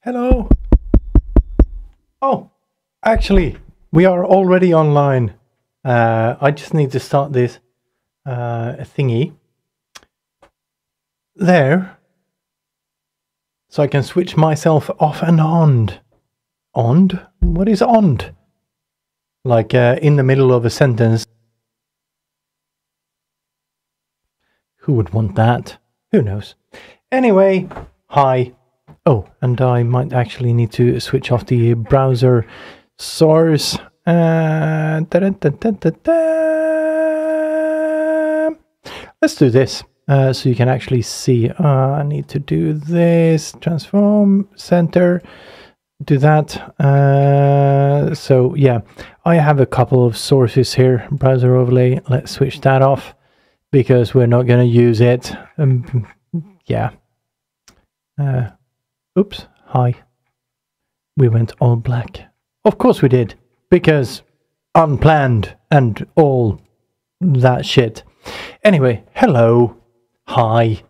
Hello. Oh, actually, we are already online. I just need to start this thingy there, so I can switch myself off and on. On? What is on? Like in the middle of a sentence. Who would want that? Who knows? Anyway, hi. Oh, and I might actually need to switch off the browser source. Let's do this so you can actually see. I need to do this. Transform, center, do that. So yeah, I have a couple of sources here. Browser overlay. Let's switch that off because we're not going to use it. Yeah. Oops, hi. We went all black. Of course we did, because unplanned and all that shit. Anyway, hello, hi,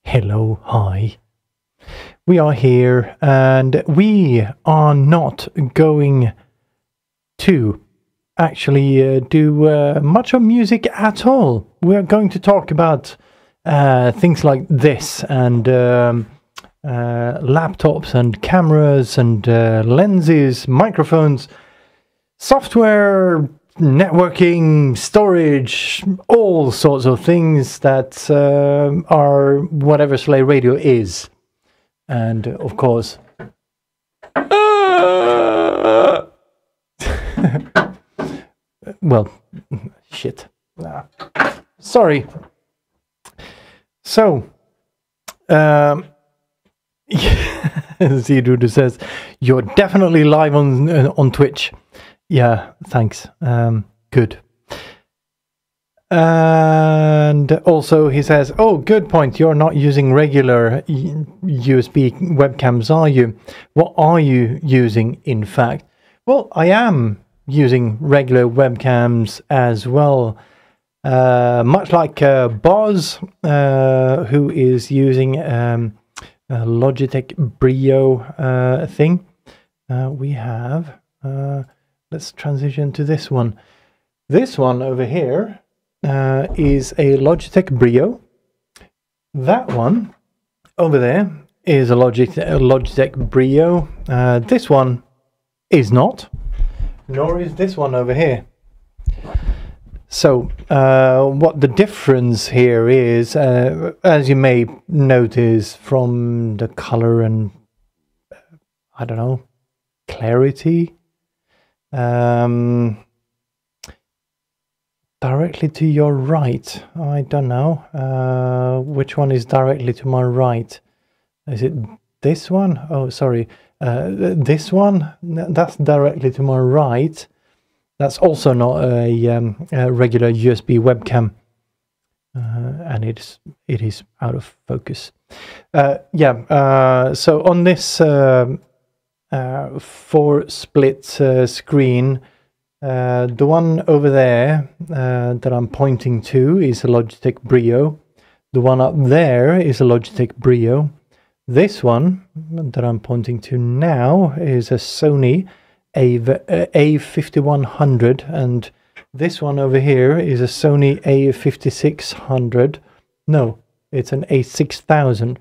hello, hi. We are here, and we are not going to actually do much of music at all. We are going to talk about things like this and laptops and cameras and lenses, microphones, software, networking, storage, all sorts of things that are whatever Stylee Radio is. And of course, well, shit. Sorry. So, Zidudu says, you're definitely live on Twitch. Yeah, thanks. Good. And also he says, oh, good point. You're not using regular USB webcams, are you? What are you using, in fact? Well, I am using regular webcams as well. Much like Boz, who is using Logitech Brio thing. We have, let's transition to this one. This one over here is a Logitech Brio. That one over there is a Logitech Brio. This one is not, nor is this one over here. So, what the difference here is, as you may notice from the color and, I don't know, clarity, directly to your right, I don't know, which one is directly to my right? Is it this one? Oh, sorry, this one, that's directly to my right. That's also not a regular USB webcam, and it is out of focus. So on this 4-split screen, the one over there that I'm pointing to is a Logitech Brio. The one up there is a Logitech Brio. This one that I'm pointing to now is a Sony A5100, and this one over here is a Sony A5600. No, it's an A6000.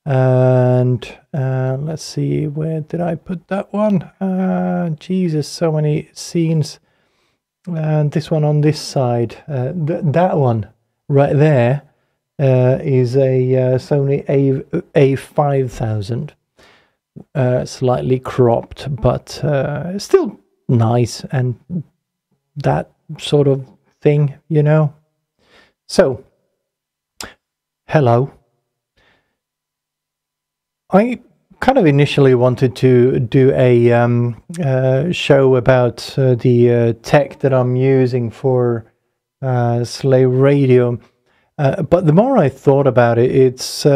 And let's see, where did I put that one? Jesus, so many scenes. And this one on this side, that one right there is a Sony A5000. Slightly cropped, but still nice, and that sort of thing, you know. So, hello. I kind of initially wanted to do a show about the tech that I'm using for Stylee Radio, but the more I thought about it, it's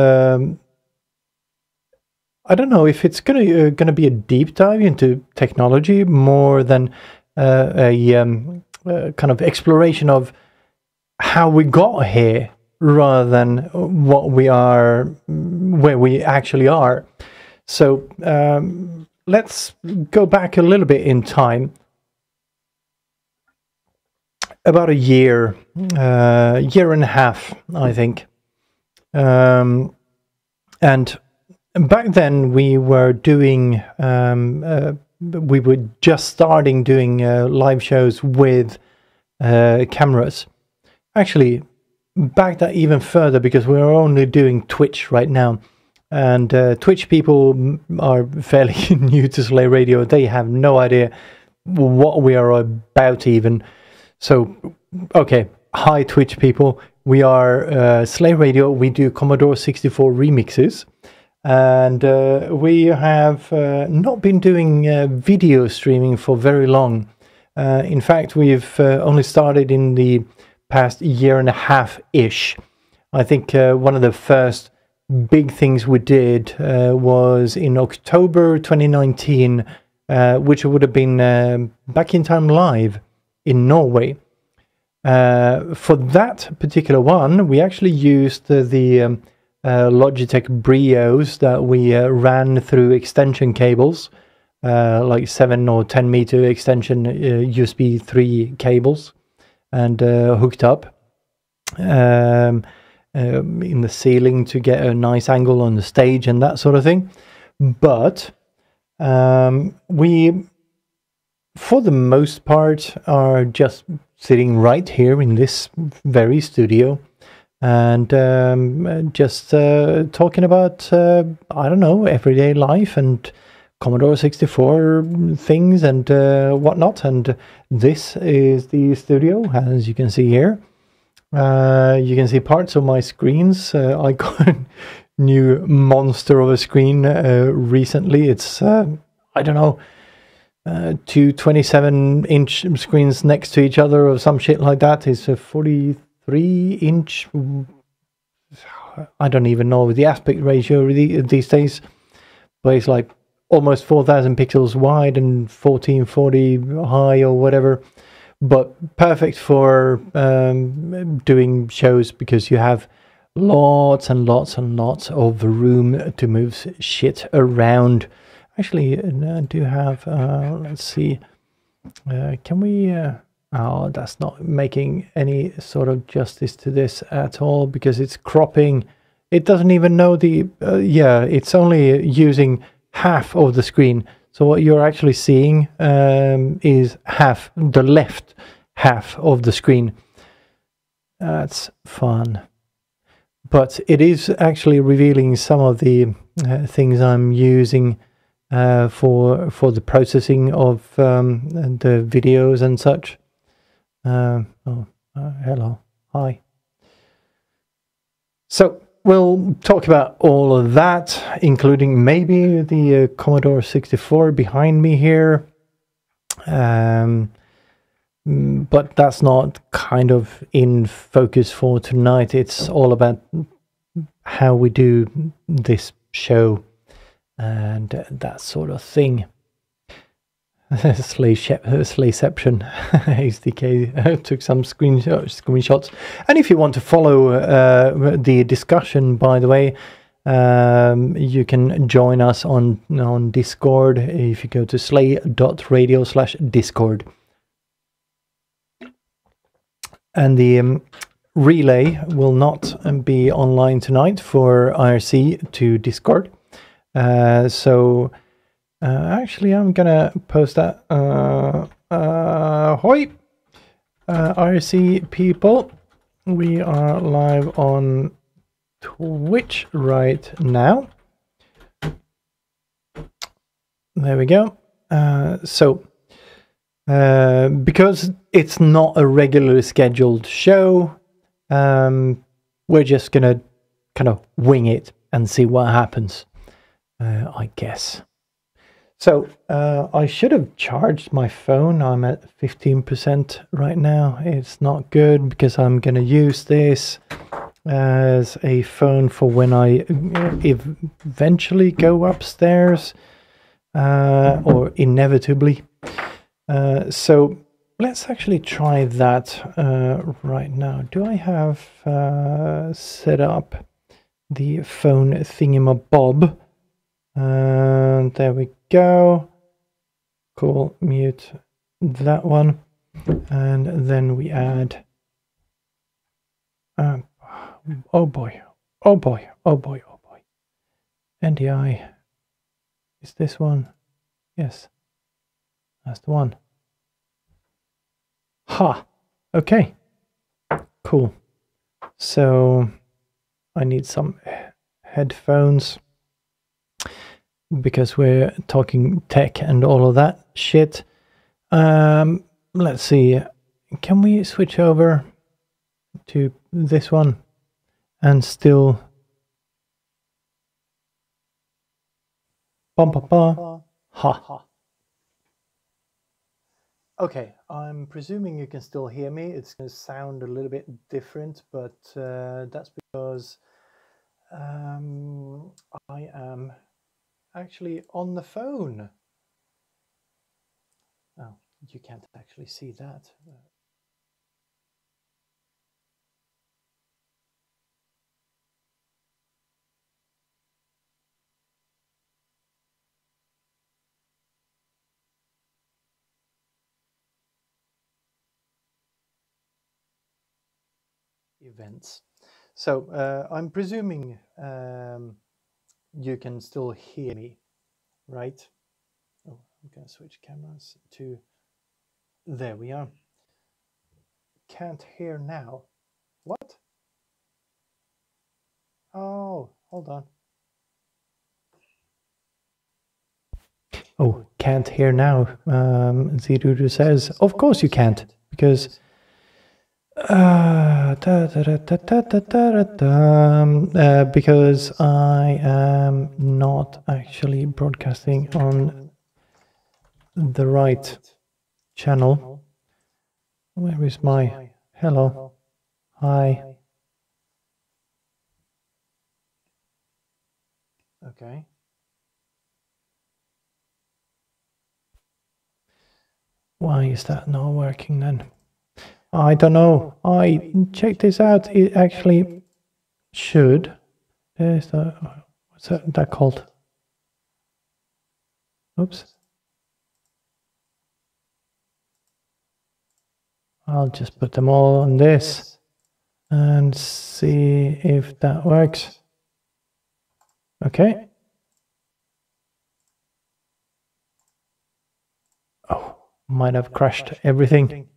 I don't know if it's gonna be a deep dive into technology more than a kind of exploration of how we got here, rather than what we are, where we actually are. So let's go back a little bit in time. About a year and a half, I think. And back then we were doing, we were just starting doing live shows with cameras. Actually, back that even further, because we are only doing Twitch right now. And Twitch people are fairly new to Stylee Radio. They have no idea what we are about even. So, okay, hi Twitch people. We are Stylee Radio. We do Commodore 64 remixes. And we have not been doing video streaming for very long. In fact, we've only started in the past year and a half-ish. I think one of the first big things we did was in October 2019, which would have been Back in Time Live in Norway. For that particular one, we actually used the Logitech Brios that we ran through extension cables, like 7 or 10 meter extension USB 3 cables, and hooked up in the ceiling to get a nice angle on the stage and that sort of thing. But we, for the most part, are just sitting right here in this very studio and just talking about, I don't know, everyday life and Commodore 64 things and whatnot. And this is the studio, as you can see here. You can see parts of my screens. I got a new monster of a screen recently. It's, I don't know, two 27-inch screens next to each other or some shit like that. It's a 43-inch, I don't even know the aspect ratio these days, but it's like almost 4,000 pixels wide and 1440 high or whatever. But perfect for doing shows because you have lots and lots and lots of room to move shit around. Actually, I do have, let's see, can we, oh, that's not making any sort of justice to this at all because it's cropping. It doesn't even know the, yeah, it's only using half of the screen. So what you're actually seeing is half, the left half of the screen. That's fun. But it is actually revealing some of the things I'm using for the processing of the videos and such. Hello. Hi. So we'll talk about all of that, including maybe the Commodore 64 behind me here. But that's not kind of in focus for tonight. It's all about how we do this show and that sort of thing. Slayception HDK took some screenshots. And if you want to follow the discussion, by the way, you can join us on Discord if you go to stylee.radio/discord. And the relay will not be online tonight for IRC to Discord. So actually, I'm gonna post that. Hoi! IRC people, we are live on Twitch right now. There we go. Because it's not a regularly scheduled show, we're just gonna kind of wing it and see what happens, I guess. So I should have charged my phone. I'm at 15% right now. It's not good because I'm gonna use this as a phone for when I eventually go upstairs, or inevitably. So let's actually try that right now. Do I have set up the phone thingamabob? And there we go. Cool, mute that one. And then we add... oh boy, oh boy, oh boy, oh boy. NDI. Is this one? Yes. That's the one. Ha! Okay. Cool. So I need some headphones because we're talking tech and all of that shit. Let's see. Can we switch over to this one and still... Bum, bum, bum. Ha. Okay, I'm presuming you can still hear me. It's going to sound a little bit different, but that's because I am actually on the phone. Oh, you can't actually see that. Events. So I'm presuming you can still hear me, right? Oh, I'm going to switch cameras to... There we are. Can't hear now. What? Oh, hold on. Oh, can't hear now. Zidudu says, of course you can't, because because I am not actually broadcasting on the right channel. Where is my hello? Hi. Okay. Why is that not working then? I don't know. I checked this out. It actually should. There's the... What's that called? Oops. I'll just put them all on this and see if that works. Okay. Oh, might have crashed everything.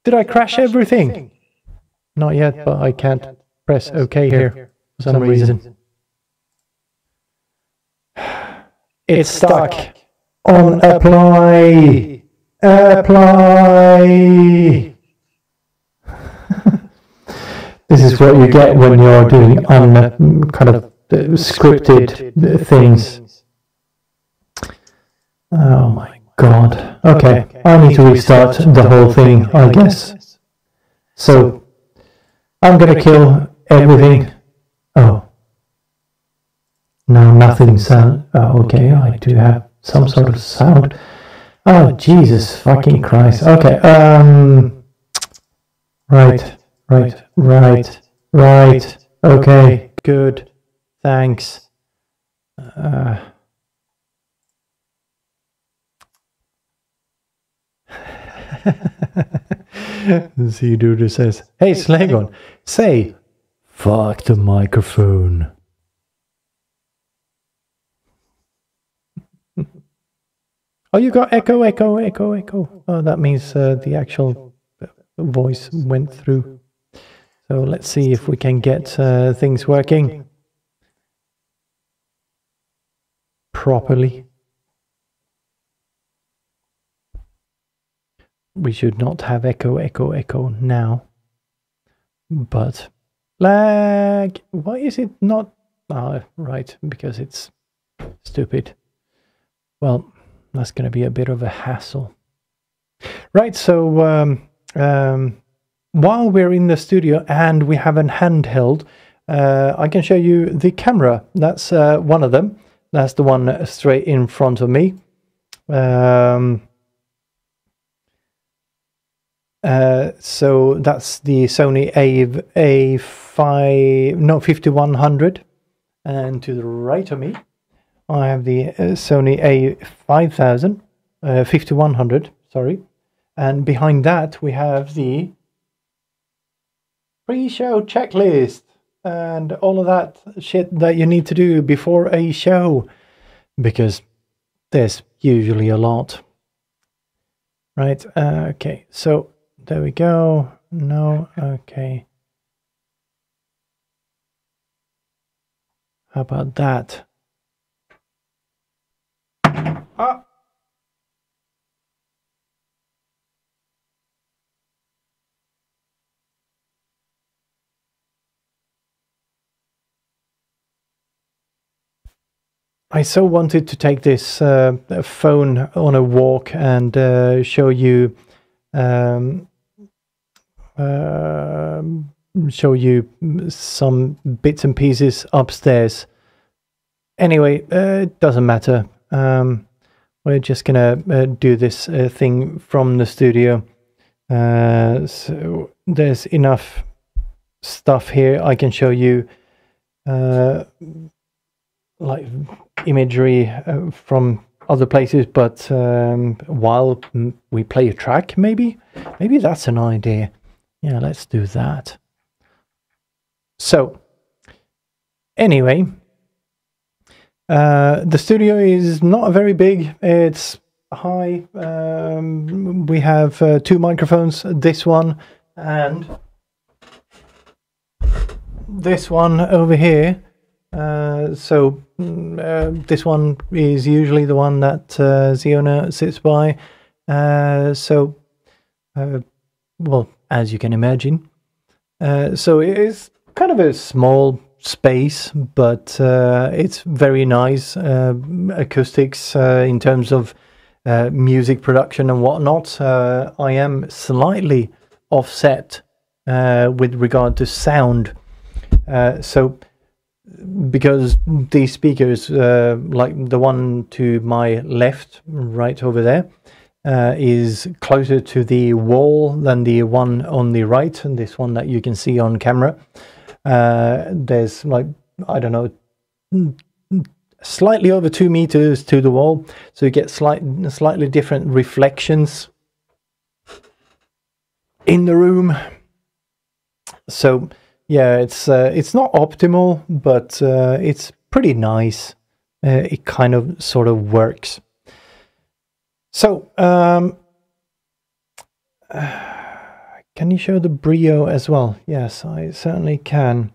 Did I crash everything? Not yet, but I can't press OK here for some reason. It's stuck on apply. Apply. This is what you get when you're doing kind of scripted things. Oh my God. Okay, I need to restart the whole thing, I guess. So, I'm gonna kill everything. Oh. Now nothing sound. Oh, okay, I do have some sort of sound. Oh, Jesus fucking Christ. Okay, right. Okay, good. Thanks. Z-Duder says, hey, Slagon, say, fuck the microphone. Oh, you got echo. Oh, that means the actual voice went through. So let's see if we can get things working properly. We should not have echo now. But lag. Why is it not? Ah, right, because it's stupid. Well, that's going to be a bit of a hassle. Right, so while we're in the studio and we have a handheld, I can show you the camera. That's one of them. That's the one straight in front of me. So that's the Sony A5100. and to the right of me I have the Sony A5000, 5100, sorry, and behind that we have the pre-show checklist and all of that shit that you need to do before a show, because there's usually a lot. Right, okay, so there we go. No, okay. How about that? Ah! I so wanted to take this phone on a walk and show you some bits and pieces upstairs. Anyway, it doesn't matter. We're just gonna do this thing from the studio. So there's enough stuff here. I can show you like imagery from other places, but while we play a track, maybe that's an idea. Yeah, let's do that. So anyway, the studio is not very big. It's high. We have two microphones, this one and this one over here. So this one is usually the one that Ziona sits by. Well, as you can imagine. So it is kind of a small space, but it's very nice acoustics in terms of music production and whatnot. I am slightly offset with regard to sound. So because these speakers, like the one to my left, right over there, is closer to the wall than the one on the right, and this one that you can see on camera. There's like, I don't know, slightly over 2 meters to the wall, so you get slightly different reflections in the room. So yeah, it's not optimal, but it's pretty nice. It kind of sort of works. So can you show the Brio as well? Yes, I certainly can.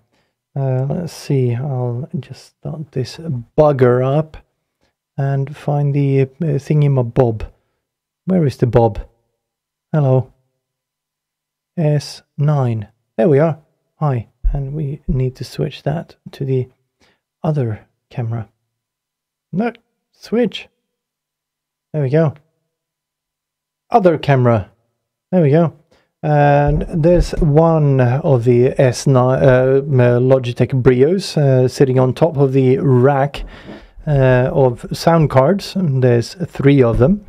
Let's see, I'll just start this bugger up and find the thingamabob. Where is the bob? Hello. S9. There we are. Hi. And we need to switch that to the other camera. No, switch. There we go. Other camera. There we go. And there's one of the S9 Logitech Brios sitting on top of the rack of sound cards. There's 3 of them.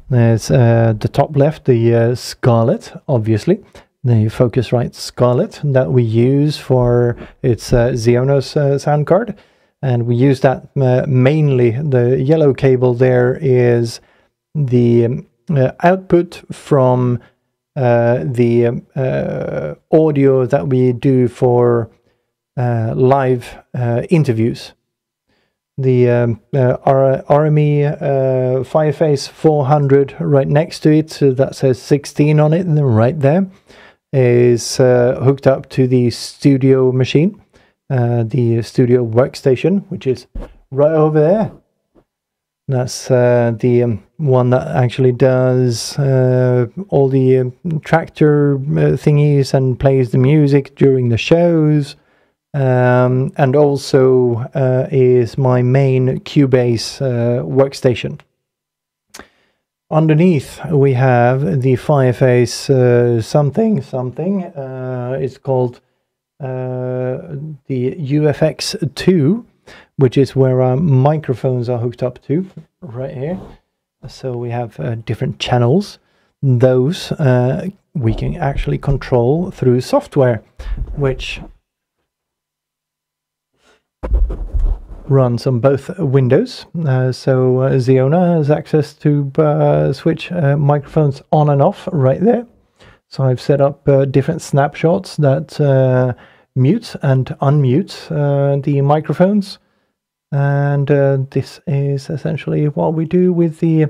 There's the top left, the Scarlett, obviously. The Focusrite Scarlett that we use for its Xeonos sound card. And we use that mainly. The yellow cable there is the output from the audio that we do for live interviews. The RME Fireface 400 right next to it, so that says 16 on it, and then right there is hooked up to the studio machine, the studio workstation, which is right over there. That's the one that actually does all the tractor thingies and plays the music during the shows, and also is my main Cubase workstation. Underneath we have the Fireface something. It's called the UFX2, which is where our microphones are hooked up to, right here. So we have different channels. Those we can actually control through software, which runs on both windows. So Ziona has access to switch microphones on and off right there. So I've set up different snapshots that mute and unmute the microphones. And this is essentially what we do with the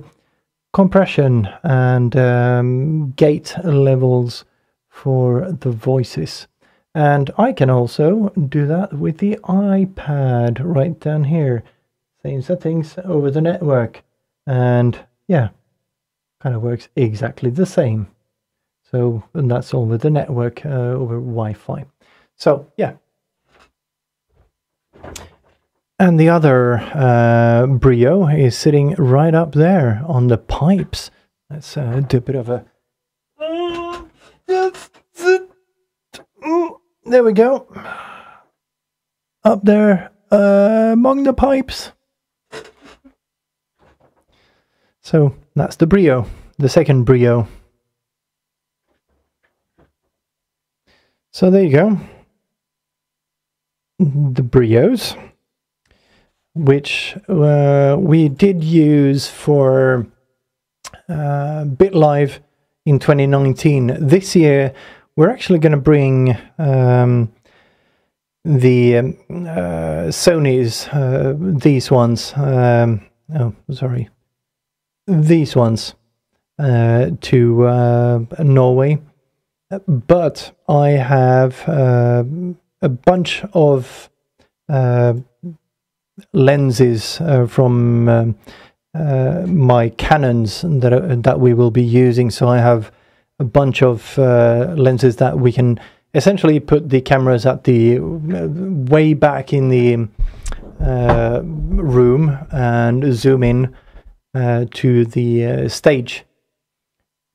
compression and gate levels for the voices. And I can also do that with the iPad right down here. Same settings over the network. And yeah, kind of works exactly the same. So, and that's all with the network over Wi-Fi. So yeah. And the other Brio is sitting right up there on the pipes. Let's do a bit of a... There we go. Up there among the pipes. So that's the Brio, the second Brio. So there you go. The Brios, which we did use for BitLive in 2019. This year, we're actually going to bring the Sony's, these ones, oh, sorry, these ones to Norway. But I have a bunch of lenses from my Canons that we will be using. So I have a bunch of lenses that we can essentially put the cameras at the way back in the room and zoom in to the stage.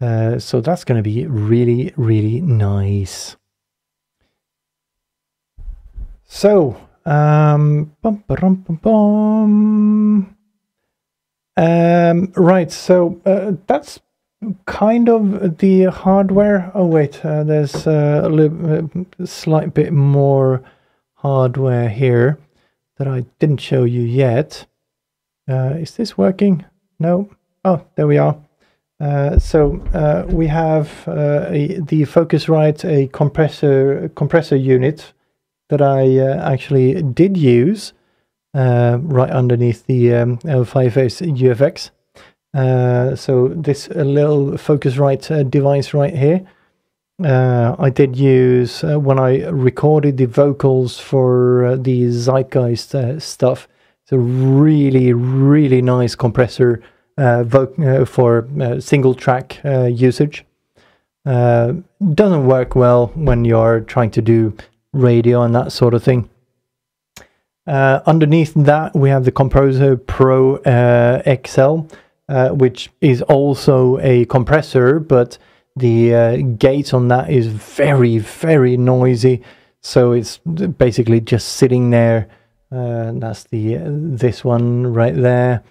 So that's going to be really, really nice. So, right, so that's kind of the hardware. Oh wait, there's a slight bit more hardware here that I didn't show you yet. Is this working? No. Oh, there we are. So we have the Focusrite, a compressor unit that I actually did use right underneath the L5S UFX. So this little Focusrite device right here, I did use when I recorded the vocals for the Zeitgeist stuff. It's a really, really nice compressor for single track usage. Doesn't work well when you're trying to do radio and that sort of thing. Underneath that we have the Composer Pro XL, which is also a compressor, but the gate on that is very, very noisy. So it's basically just sitting there. That's this one right there.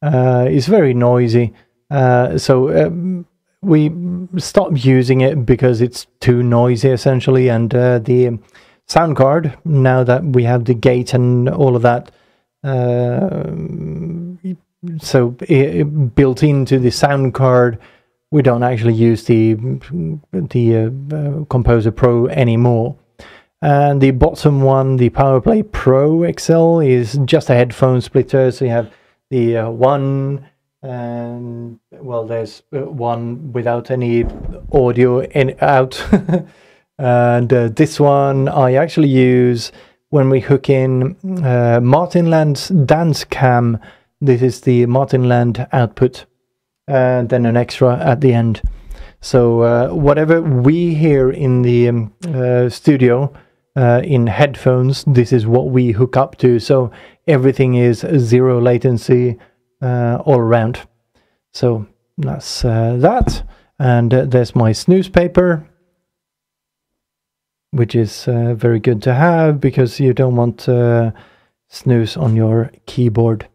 It's very noisy. So we stopped using it because it's too noisy essentially, and the sound card, now that we have the gate and all of that, so built into the sound card, we don't actually use the Composer Pro anymore. And the bottom one, the PowerPlay Pro XL, is just a headphone splitter. So you have the one, and well, there's one without any audio out. And this one I actually use when we hook in Martin Land's dance cam. This is the Martin Land output, and then an extra at the end. So whatever we hear in the studio in headphones, this is what we hook up to. So everything is zero latency all around. So that's that. And there's my snooze paper, which is very good to have because you don't want snooze on your keyboard,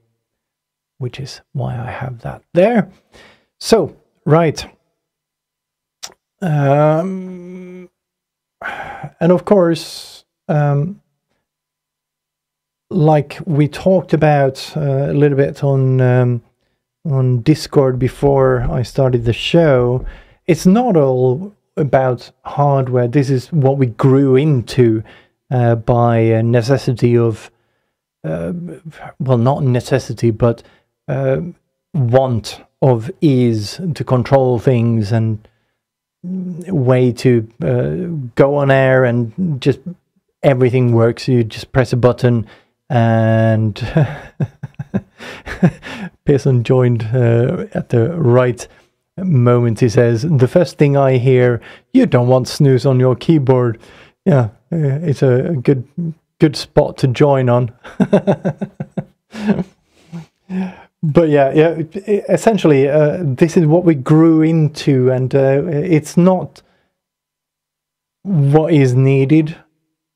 which is why I have that there. So, right. And of course, like we talked about a little bit on Discord before I started the show, it's not all about hardware. This is what we grew into by necessity of, well, not necessity, but want of ease to control things and way to go on air and just everything works. You just press a button and Pearson joined at the right moment. He says, the first thing I hear, you don't want snooze on your keyboard. Yeah, it's a good spot to join on. But yeah, essentially, this is what we grew into, and it's not what is needed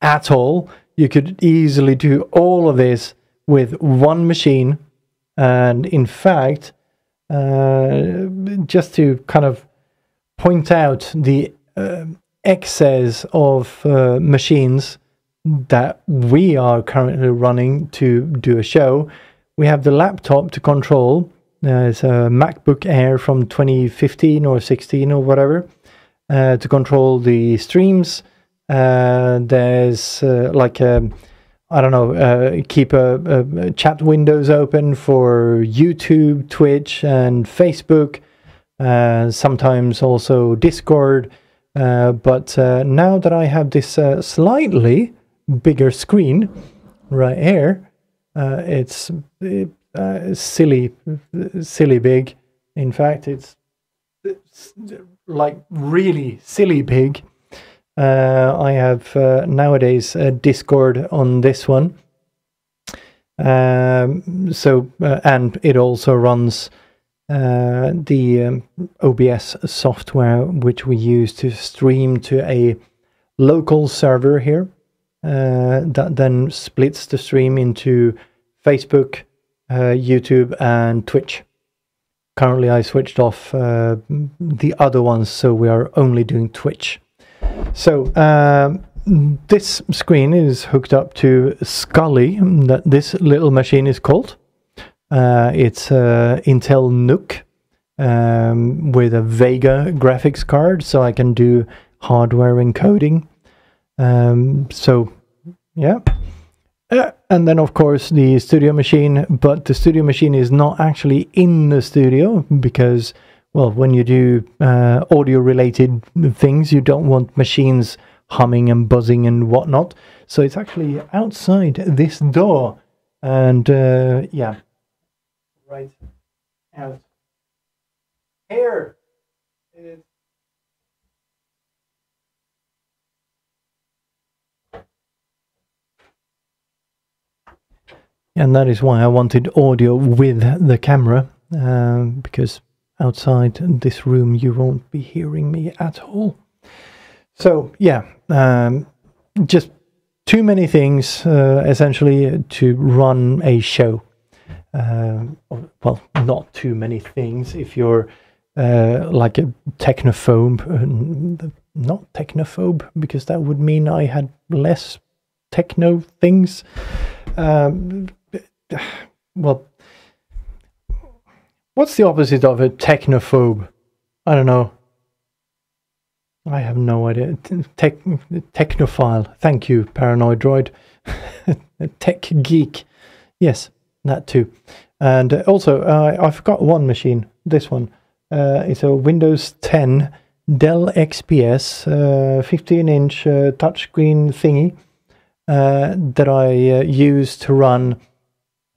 at all. You could easily do all of this with one machine, and in fact, just to kind of point out the excess of machines that we are currently running to do a show. We have the laptop to control. It's a MacBook Air from 2015 or 16 or whatever, to control the streams. There's like a, I don't know, keep a chat windows open for YouTube, Twitch, and Facebook. Sometimes also Discord. But now that I have this slightly bigger screen right here, it's silly big. In fact, it's like really silly big. I have nowadays Discord on this one. So and it also runs the OBS software, which we use to stream to a local server here, that then splits the stream into Facebook, YouTube, and Twitch. Currently, I switched off the other ones, so we are only doing Twitch. So this screen is hooked up to stylee, that this little machine is called. It's Intel NUC with a Vega graphics card, so I can do hardware encoding. So yeah, and then of course the studio machine, but the studio machine is not actually in the studio because, well, when you do audio related things, you don't want machines humming and buzzing and whatnot, so it's actually outside this door. And yeah, right out here. And that is why I wanted audio with the camera, because outside this room you won't be hearing me at all. So yeah, just too many things essentially to run a show. Well, not too many things if you're like a technophobe. Not technophobe, because that would mean I had less techno things. Well, what's the opposite of a technophobe? I don't know. I have no idea. Technophile. Thank you, Paranoid Droid. Tech geek. Yes, that too. And also, I forgot one machine. This one. It's a Windows 10 Dell XPS 15-inch touchscreen thingy that I use to run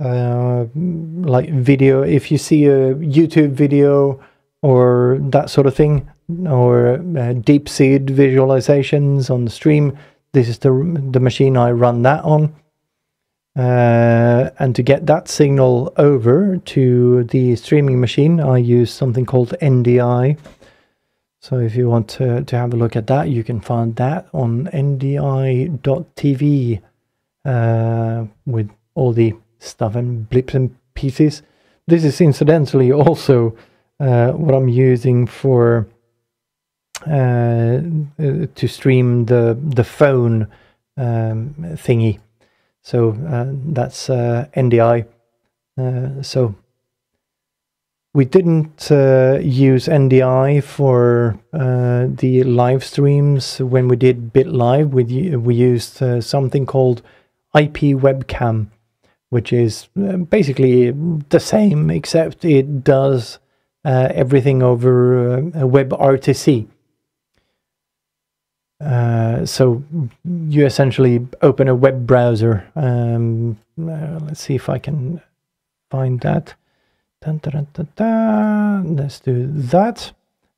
like video. If you see a YouTube video or that sort of thing, or deep seed visualizations on the stream, this is the machine I run that on. And to get that signal over to the streaming machine, I use something called NDI. So if you want to have a look at that, you can find that on ndi.tv with all the stuff and blips and pieces. This is incidentally also what I'm using for to stream the phone thingy. So that's NDI. So we didn't use NDI for the live streams when we did BitLive. We used something called IP webcam, which is basically the same, except it does everything over WebRTC. So you essentially open a web browser. Let's see if I can find that. Dun, dun, dun, dun. Let's do that.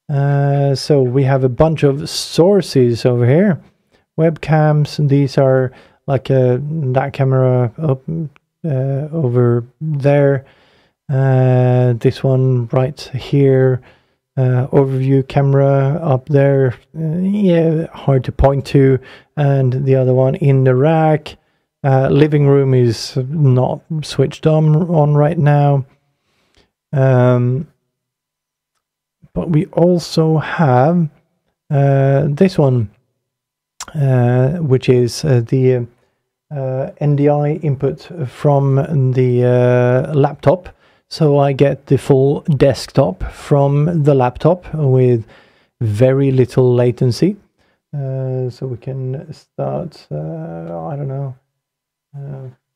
So we have a bunch of sources over here. Webcams, these are like that camera over there. This one right here. Overview camera up there. Yeah, hard to point to. And the other one in the rack. Living room is not switched on right now. But we also have this one, which is the NDI input from the laptop. So I get the full desktop from the laptop with very little latency. So we can start, I don't know.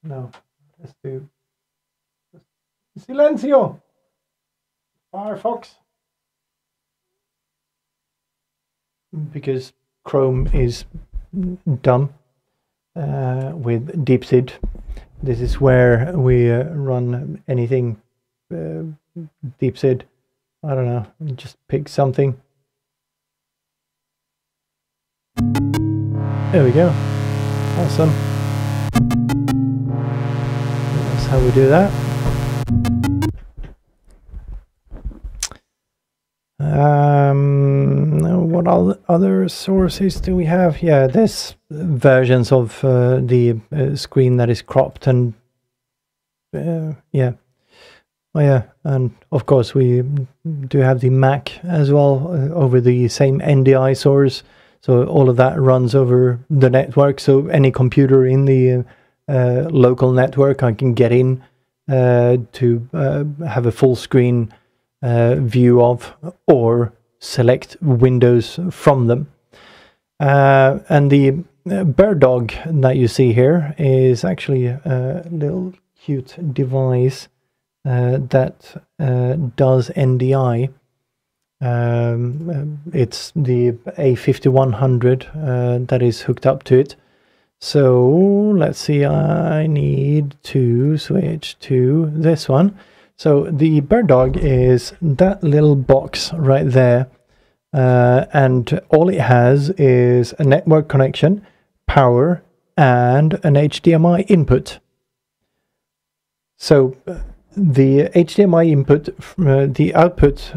No, let's do Silencio! Firefox. Because Chrome is dumb with DeepSid. This is where we run anything DeepSid. I don't know, just pick something. There we go. Awesome. That's how we do that. What other sources do we have? Yeah, there's versions of the screen that is cropped, and yeah. Oh yeah, and of course we do have the Mac as well over the same NDI source. So all of that runs over the network. So any computer in the local network, I can get in to have a full screen view of, or select windows from them. And the bird dog that you see here is actually a little cute device that does NDI. It's the A5100 that is hooked up to it. So let's see, I need to switch to this one. So the bird dog is that little box right there, and all it has is a network connection, power, and an HDMI input. So the HDMI input, the output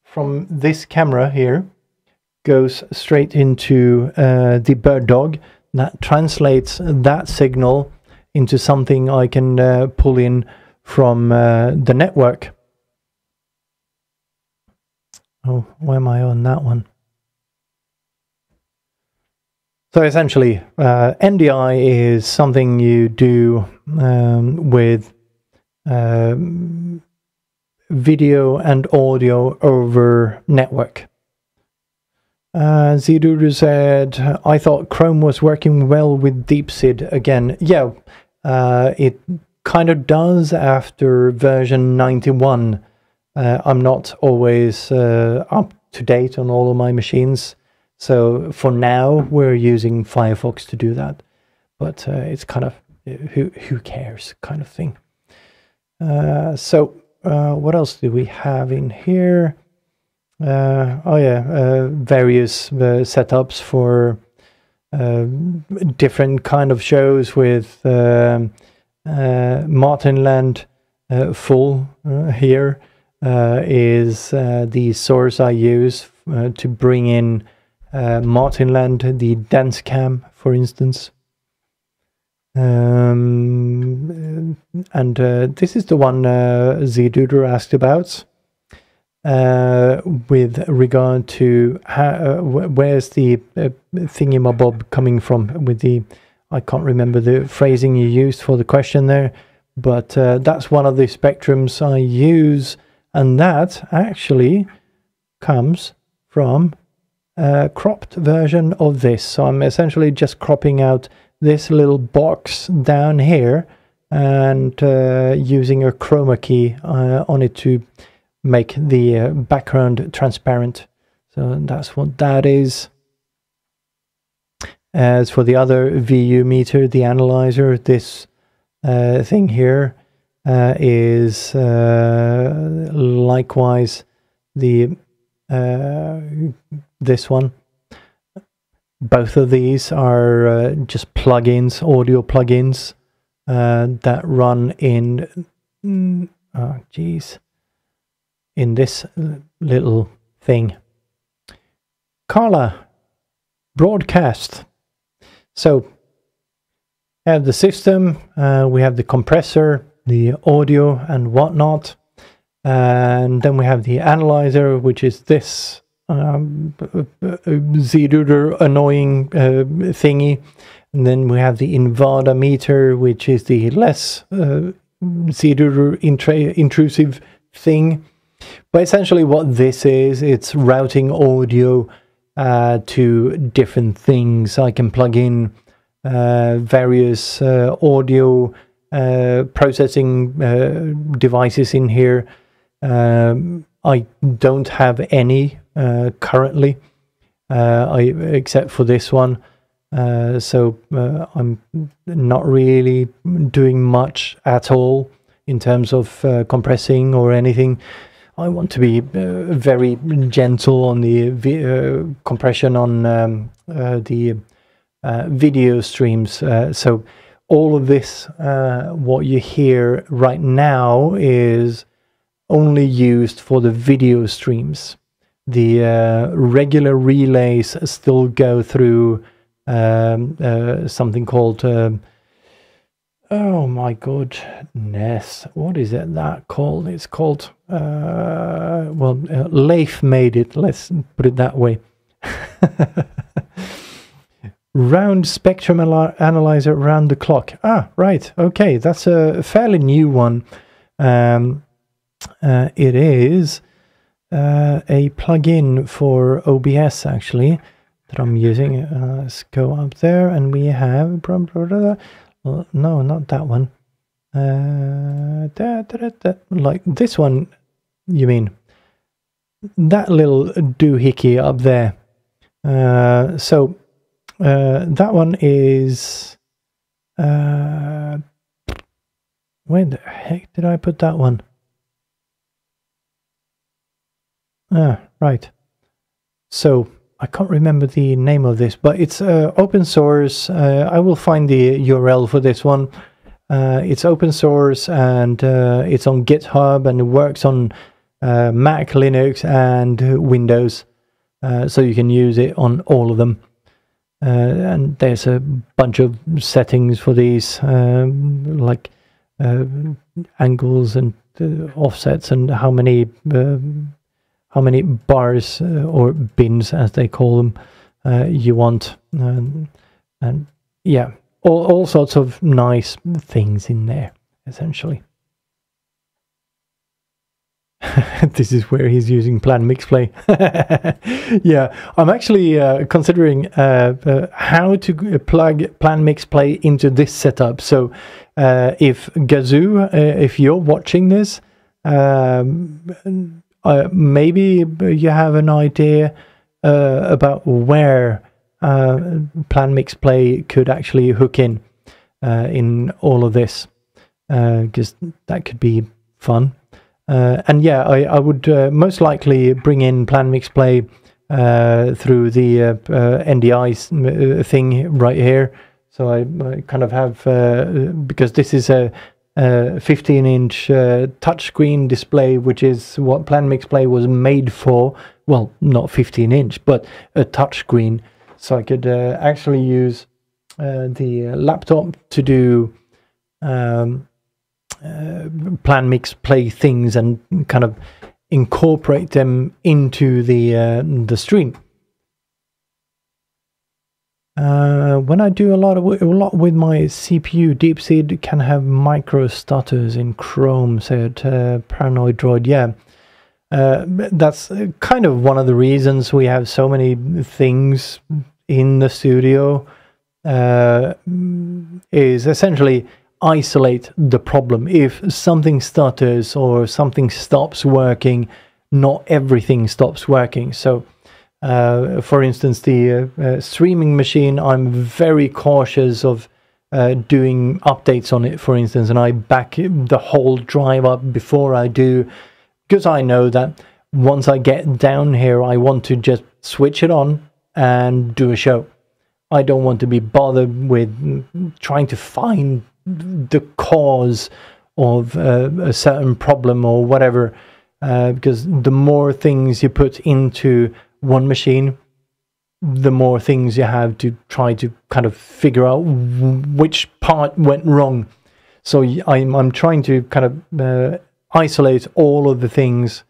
from this camera here goes straight into the bird dog. That translates that signal into something I can pull in from the network. Oh, why am I on that one? So essentially, NDI is something you do with video and audio over network. Zidudu said, I thought Chrome was working well with DeepSid again. Yeah, it kind of does after version 91. I'm not always up to date on all of my machines. So for now, we're using Firefox to do that. But it's kind of, who cares kind of thing. So what else do we have in here? Oh yeah, various setups for different kind of shows with Martinland full here is the source I use to bring in Martinland, the dance cam, for instance. And this is the one Ziduder asked about. With regard to how, where's the thingamabob coming from with the I can't remember the phrasing you used for the question there, but that's one of the spectrums I use, and that actually comes from a cropped version of this. So I'm essentially just cropping out this little box down here and using a chroma key on it to make the background transparent. So that's what that is. As for the other VU meter, the analyzer, this thing here is likewise the this one. Both of these are just plugins, audio plugins that run in in this little thing. Carla, broadcast. So we have the system, we have the compressor, the audio and whatnot, and then we have the analyzer, which is this Z-Duder annoying thingy, and then we have the Invada meter, which is the less Z-Duder intrusive thing. But essentially what this is, it's routing audio to different things. I can plug in various audio processing devices in here. I don't have any currently, except for this one. So I'm not really doing much at all in terms of compressing or anything. I want to be very gentle on the compression on the video streams. So all of this, what you hear right now, is only used for the video streams. The regular relays still go through something called oh my goodness, what is it that called? It's called well, Leif made it, let's put it that way. Round spectrum analyzer round the clock. Ah, right, okay, that's a fairly new one. It is a plugin for OBS, actually, that I'm using. Let's go up there, and we have no, not that one. Like this one, you mean? That little doohickey up there. So that one is where the heck did I put that one? Ah, right. So I can't remember the name of this, but it's open source. I will find the URL for this one. It's open source, and it's on GitHub, and it works on Mac, Linux, and Windows. So you can use it on all of them. And there's a bunch of settings for these, like angles and offsets, and how many bars or bins, as they call them, you want, and yeah, all sorts of nice things in there, essentially. This is where he's using Plan Mix Play. Yeah, I'm actually considering how to plug Plan Mix Play into this setup. So if Gazoo, if you're watching this, maybe you have an idea about where Plan Mix Play could actually hook in all of this, because that could be fun. And yeah, I would most likely bring in Plan Mix Play through the NDI thing right here. So I kind of have, because this is a 15-inch touchscreen display, which is what Plan Mix Play was made for. Well, not 15-inch, but a touchscreen. So I could actually use the laptop to do Plan Mix Play things and kind of incorporate them into the stream. when I do a lot with my CPU, DeepSeed can have micro stutters in Chrome, said Paranoid Droid. Yeah, that's kind of one of the reasons we have so many things in the studio, is essentially isolate the problem. If something stutters or something stops working, not everything stops working. So for instance, the streaming machine, I'm very cautious of doing updates on it, for instance, and I back the whole drive up before I do, because I know that once I get down here, I want to just switch it on and do a show. I don't want to be bothered with trying to find the cause of a certain problem or whatever, because the more things you put into one machine, the more things you have to try to kind of figure out which part went wrong. So I'm trying to kind of isolate all of the things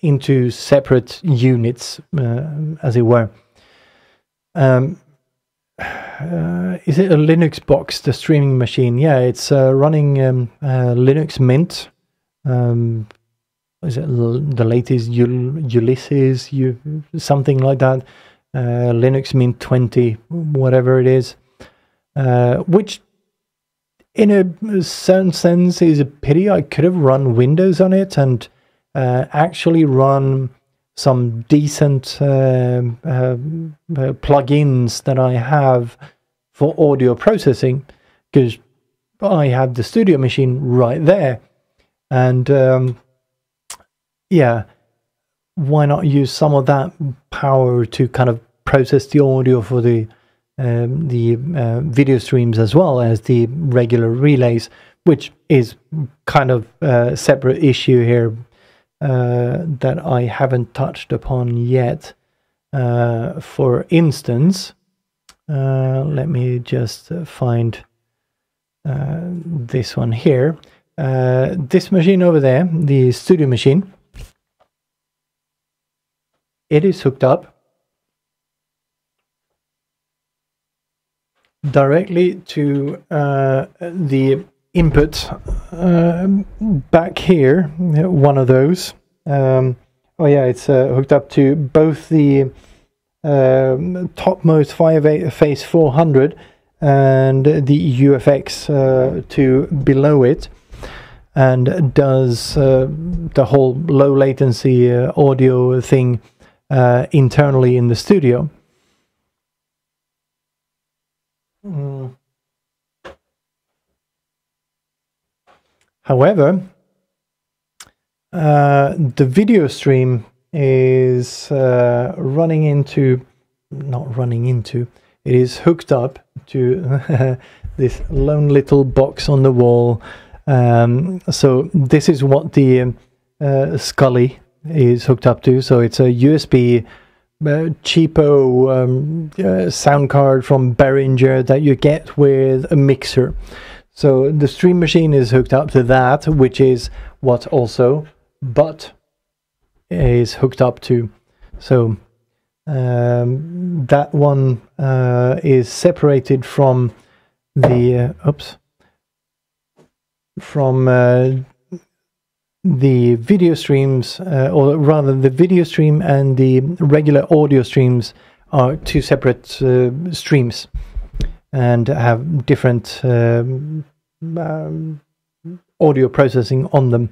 into separate units, as it were. Is it a Linux box, the streaming machine? Yeah, it's running Linux Mint. Is it the latest Ulysses, something like that? Linux Mint 20, whatever it is. Which, in a certain sense, is a pity. I could have run Windows on it and actually run some decent plugins that I have for audio processing, because I have the studio machine right there. And yeah, why not use some of that power to kind of process the audio for the video streams as well as the regular relays, which is kind of a separate issue here that I haven't touched upon yet. For instance, let me just find this one here. This machine over there, the studio machine, it is hooked up directly to the input back here, one of those. Oh yeah, it's hooked up to both the topmost Fireface 400 and the UFX to below it, and does the whole low latency audio thing internally in the studio. However, the video stream is it is hooked up to this lone little box on the wall. So this is what the stylee is hooked up to. So it's a USB cheapo sound card from Behringer that you get with a mixer. So the stream machine is hooked up to that, which is what also Butt is hooked up to. So that one is separated from the the video streams, or rather the video stream and the regular audio streams are two separate streams and have different audio processing on them.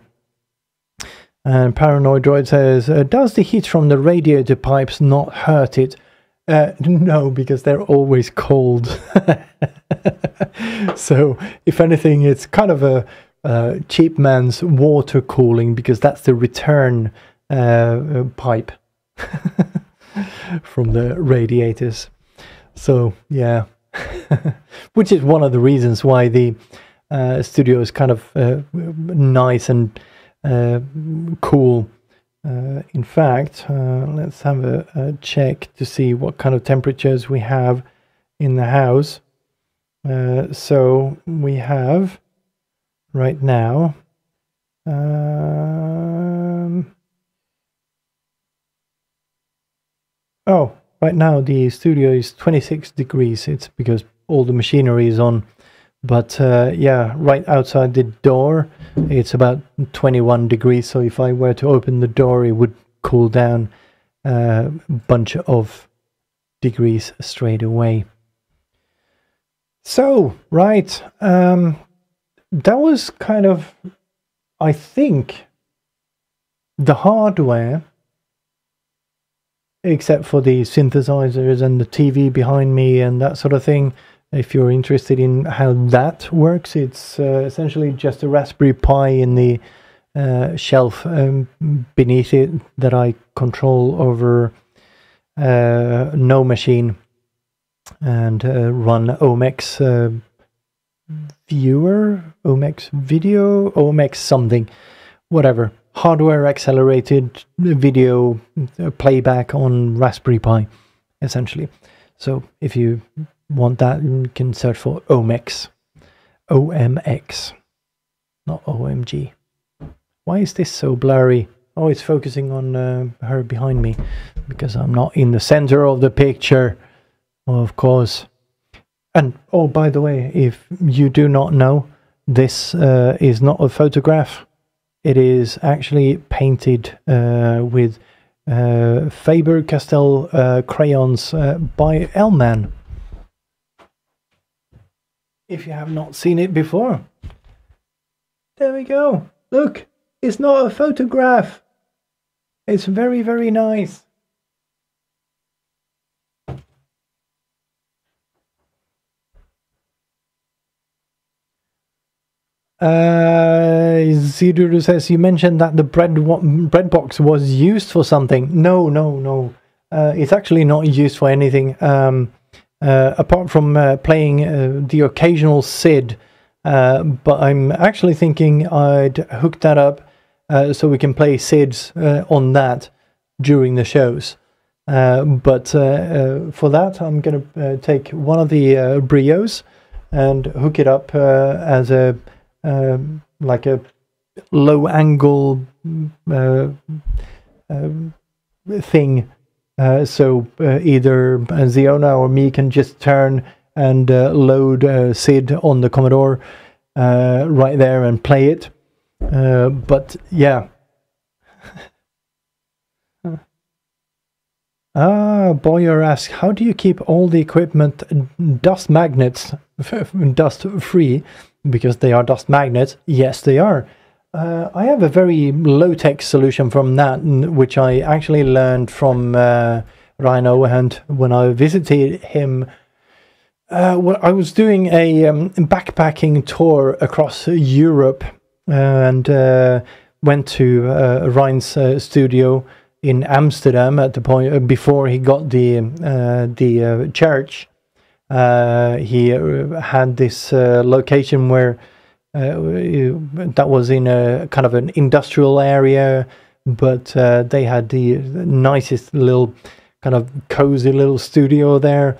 And Paranoid Droid says, does the heat from the radiator pipes not hurt it? No, because they're always cold. So if anything, it's kind of a cheap man's water cooling, because that's the return pipe from the radiators. So yeah, which is one of the reasons why the studio is kind of nice and cool. In fact, let's have a check to see what kind of temperatures we have in the house. So we have right now right now the studio is 26 degrees. It's because all the machinery is on. But yeah, right outside the door, it's about 21 degrees. So if I were to open the door, it would cool down a bunch of degrees straight away. So, right, that was kind of, I think, the hardware, except for the synthesizers and the TV behind me and that sort of thing. If you're interested in how that works, it's essentially just a Raspberry Pi in the shelf beneath it that I control over no machine and run Omex viewer, Omex video, Omex something, whatever. Hardware accelerated video playback on Raspberry Pi, essentially. So if you want that, you can search for Omex. OMX, not OMG. Why is this so blurry? Oh, it's focusing on her behind me because I'm not in the center of the picture, of course. And oh, by the way, if you do not know, this is not a photograph. It is actually painted with Faber-Castell crayons by Elman. If you have not seen it before. There we go. Look, it's not a photograph. It's very, very nice. Ziduru says, you mentioned that the bread box was used for something. No. It's actually not used for anything. Apart from playing the occasional SID. But I'm actually thinking I'd hook that up so we can play SIDs on that during the shows. But for that, I'm going to take one of the Brios and hook it up as a like a low angle thing, so either Ziona or me can just turn and load SID on the Commodore right there and play it. But yeah. Boyer asks, how do you keep all the equipment dust magnets dust free? Because they are dust magnets. Yes, they are. I have a very low-tech solution from that, which I actually learned from Ryan Overhand when I visited him. Well, I was doing a backpacking tour across Europe and went to Ryan's studio in Amsterdam at the point before he got the church. He had this location where that was in a kind of an industrial area, but they had the nicest little kind of cozy little studio there,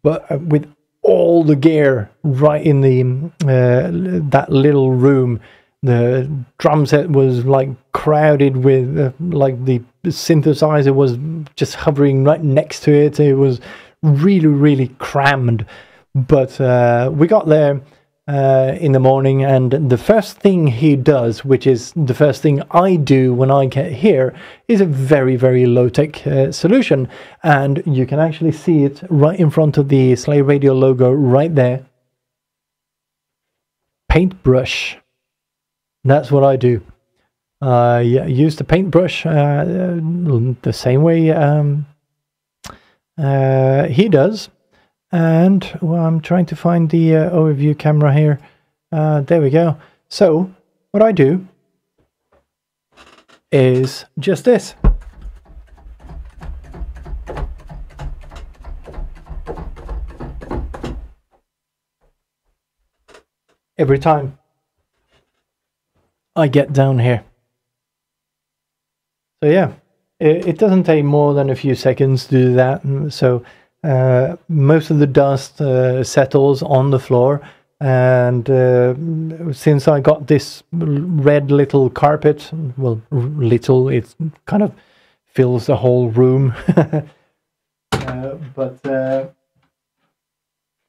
but with all the gear right in the that little room. The drum set was like crowded with like the synthesizer was just hovering right next to it. It was really crammed, but we got there in the morning, and the first thing he does, which is the first thing I do when I get here, is a very low-tech solution, and you can actually see it right in front of the Slay Radio logo right there. Paintbrush. That's what I do. Use the paintbrush the same way he does. And well, I'm trying to find the overview camera here. There we go. So what I do is just this. Every time I get down here. So yeah, it doesn't take more than a few seconds to do that. So most of the dust settles on the floor, and since I got this red little carpet, well, little, it kind of fills the whole room. but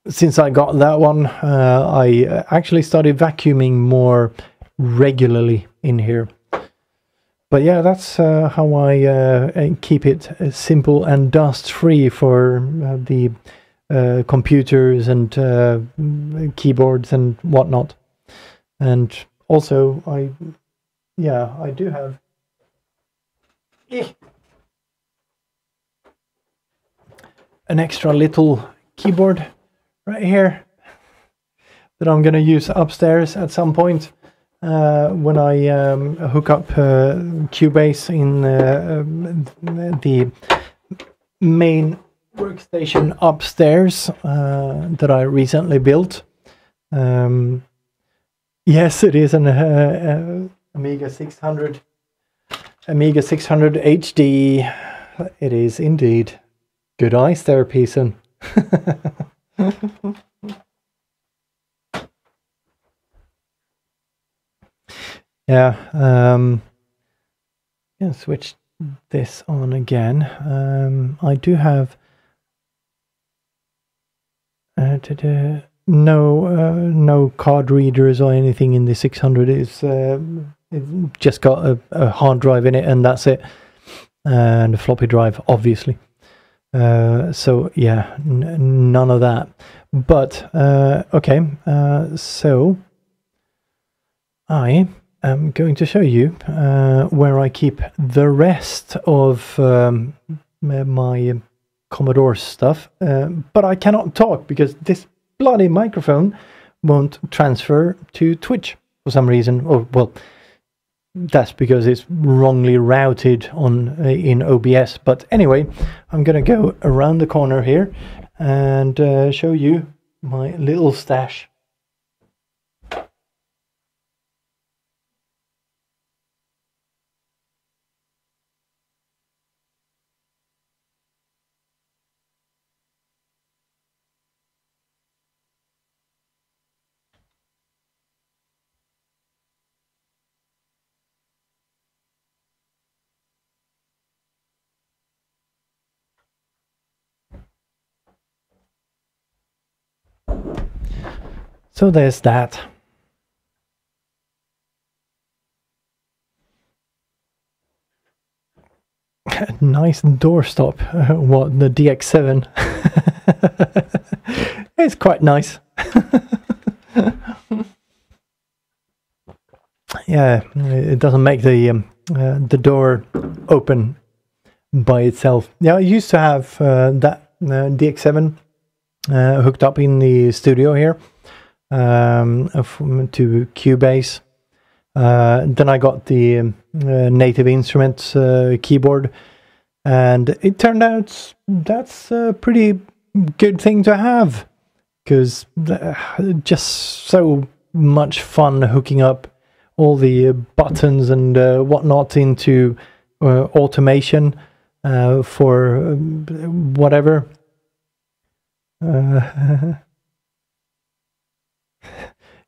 since I got that one, I actually started vacuuming more regularly in here. But yeah, that's how I keep it simple and dust-free for the computers and keyboards and whatnot. And also, I do have an extra little keyboard right here that I'm going to use upstairs at some point when I hook up Cubase in the main workstation upstairs that I recently built. Yes, it is an Amiga 600 HD. It is indeed. Good eyes there, Pearson. Yeah, yeah, switch this on again. I do have no card readers or anything in the 600. It's just got a hard drive in it, and that's it, and a floppy drive, obviously. So yeah, none of that. But okay, so I am going to show you where I keep the rest of my Commodore stuff, but I cannot talk because this bloody microphone won't transfer to Twitch for some reason. Oh, well, that's because it's wrongly routed on in OBS. But anyway, I'm gonna go around the corner here and show you my little stash. So there's that. Nice doorstop. What, the DX7? It's quite nice. Yeah, it doesn't make the door open by itself. Yeah, I used to have that DX7 hooked up in the studio here to Cubase. Then I got the Native Instruments keyboard, and it turned out that's a pretty good thing to have, because just so much fun hooking up all the buttons and whatnot into automation for whatever.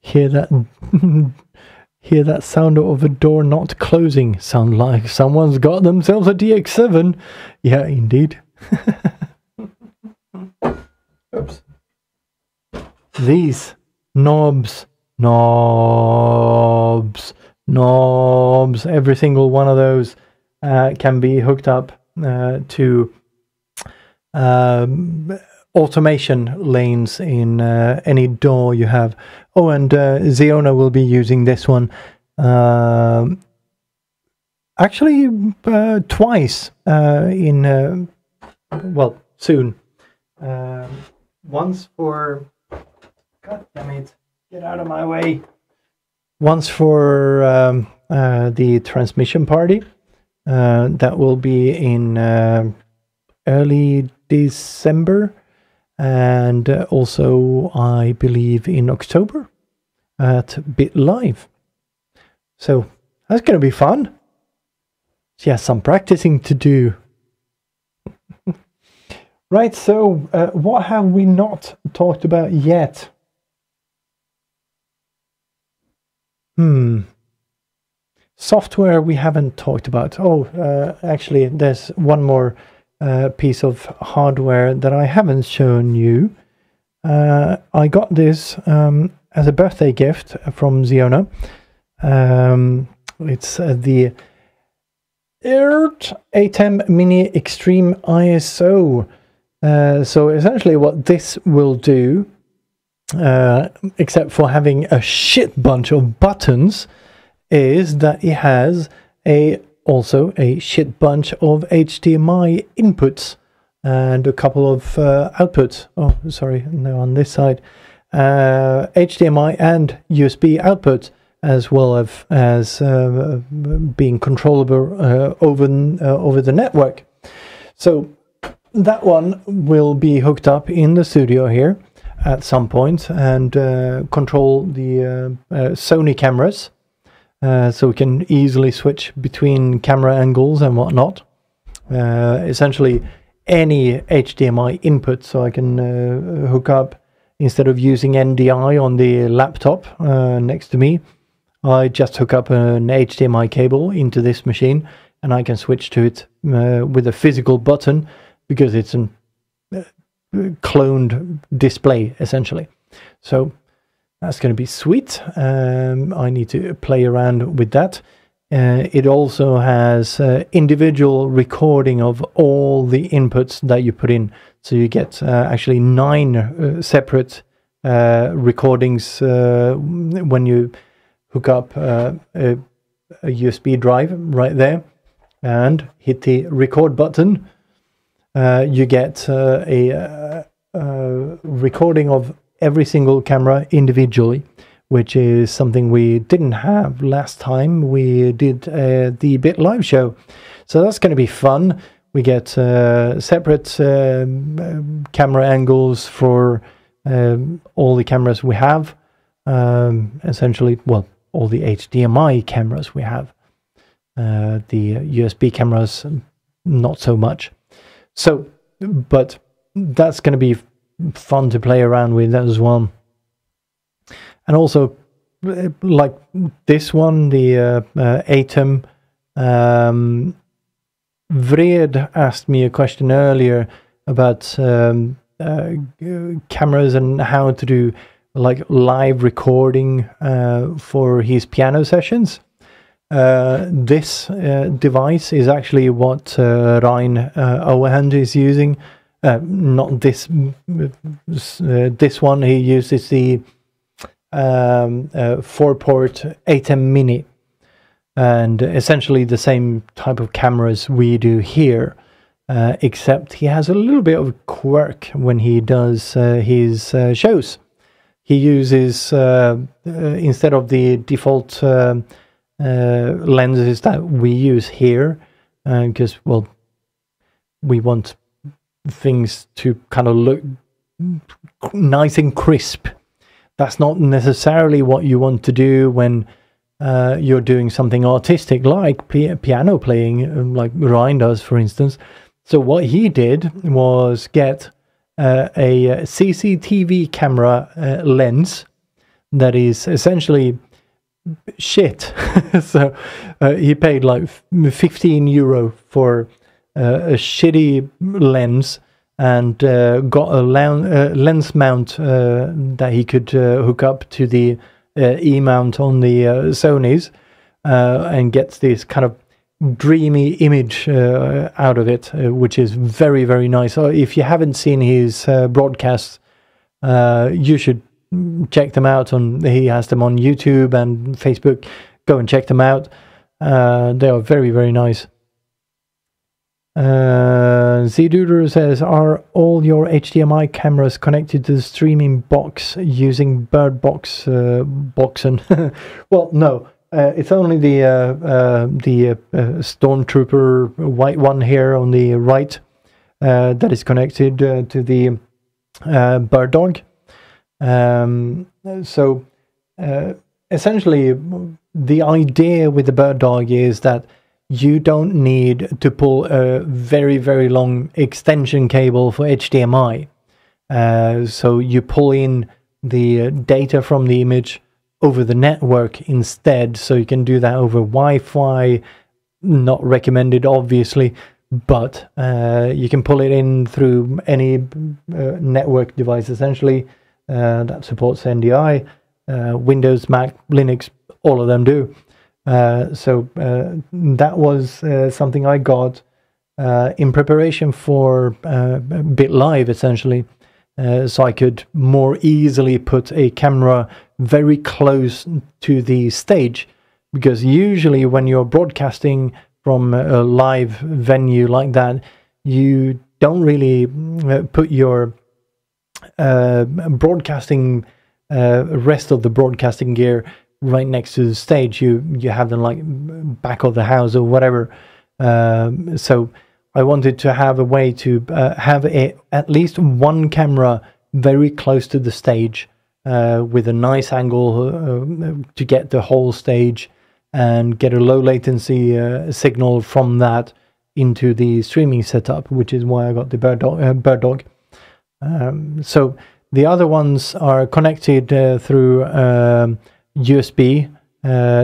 Hear that sound of a door not closing. Sound like someone's got themselves a DX7. Yeah, indeed. Oops. These knobs, every single one of those can be hooked up to automation lanes in any door you have. Oh, and Ziona will be using this one actually twice in well, soon. Once for, god damn it, get out of my way. Once for the transmission party that will be in early December, and also I believe in October at Bit Live. So that's going to be fun. Yeah, some practicing to do. Right, so what have we not talked about yet? Software we haven't talked about. Oh, actually, there's one more piece of hardware that I haven't shown you. I got this as a birthday gift from Ziona. It's the ATEM Mini Extreme ISO. So essentially what this will do, except for having a shit bunch of buttons, is that it has also a shit bunch of HDMI inputs and a couple of outputs. Oh, sorry, no, on this side. HDMI and USB outputs, as well as being controllable over the network. So that one will be hooked up in the studio here at some point and control the Sony cameras. So we can easily switch between camera angles and whatnot. Essentially any HDMI input, so I can hook up, instead of using NDI on the laptop next to me, I just hook up an HDMI cable into this machine and I can switch to it with a physical button, because it's a cloned display essentially. So that's going to be sweet. I need to play around with that. It also has individual recording of all the inputs that you put in. So you get actually 9 separate recordings when you hook up a USB drive right there and hit the record button. You get a recording of every single camera individually, which is something we didn't have last time we did the Bit Live show. So that's going to be fun. We get separate camera angles for all the cameras we have. Essentially, well, all the HDMI cameras we have. The USB cameras, not so much. So, but that's going to be fun to play around with as well. And also, like this one, the ATEM, Vred asked me a question earlier about cameras and how to do like live recording for his piano sessions. This device is actually what Ryan Overhand is using. Not this one. He uses the 4-port ATEM Mini, and essentially the same type of cameras we do here, except he has a little bit of a quirk when he does his shows. He uses instead of the default lenses that we use here, because well, we want things to kind of look nice and crisp. That's not necessarily what you want to do when you're doing something artistic like piano playing, like Ryan does, for instance. So what he did was get a CCTV camera lens that is essentially shit. So he paid like €15 for a shitty lens, and got a lens mount that he could hook up to the E-mount on the Sonys, and gets this kind of dreamy image out of it, which is very, very nice. So if you haven't seen his broadcasts, you should check them out. He has them on YouTube and Facebook. Go and check them out. They are very, very nice. Z-Duder says, are all your HDMI cameras connected to the streaming box using Bird Box Boxen? Well, no. It's only the Stormtrooper white one here on the right that is connected to the Bird Dog. So essentially, the idea with the Bird Dog is that you don't need to pull a very, very long extension cable for HDMI. So you pull in the data from the image over the network instead. So you can do that over Wi-Fi. Not recommended, obviously, but you can pull it in through any network device essentially that supports NDI. Windows, Mac, Linux, all of them do. So that was something I got in preparation for BitLive essentially, so I could more easily put a camera very close to the stage, because usually when you're broadcasting from a live venue like that, you don't really put your broadcasting rest of the broadcasting gear right next to the stage. You have them like back of the house or whatever. So I wanted to have a way to have at least one camera very close to the stage with a nice angle to get the whole stage and get a low latency signal from that into the streaming setup, which is why I got the Bird Dog. So the other ones are connected through USB,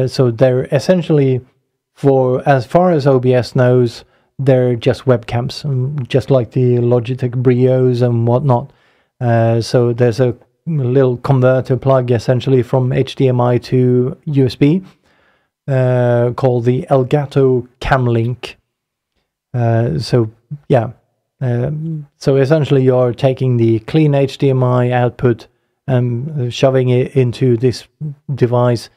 so they're essentially, for as far as OBS knows, they're just webcams, just like the Logitech Brios and whatnot. So there's a little converter plug essentially from HDMI to USB called the Elgato Camlink. So yeah, so essentially you're taking the clean HDMI output and shoving it into this device,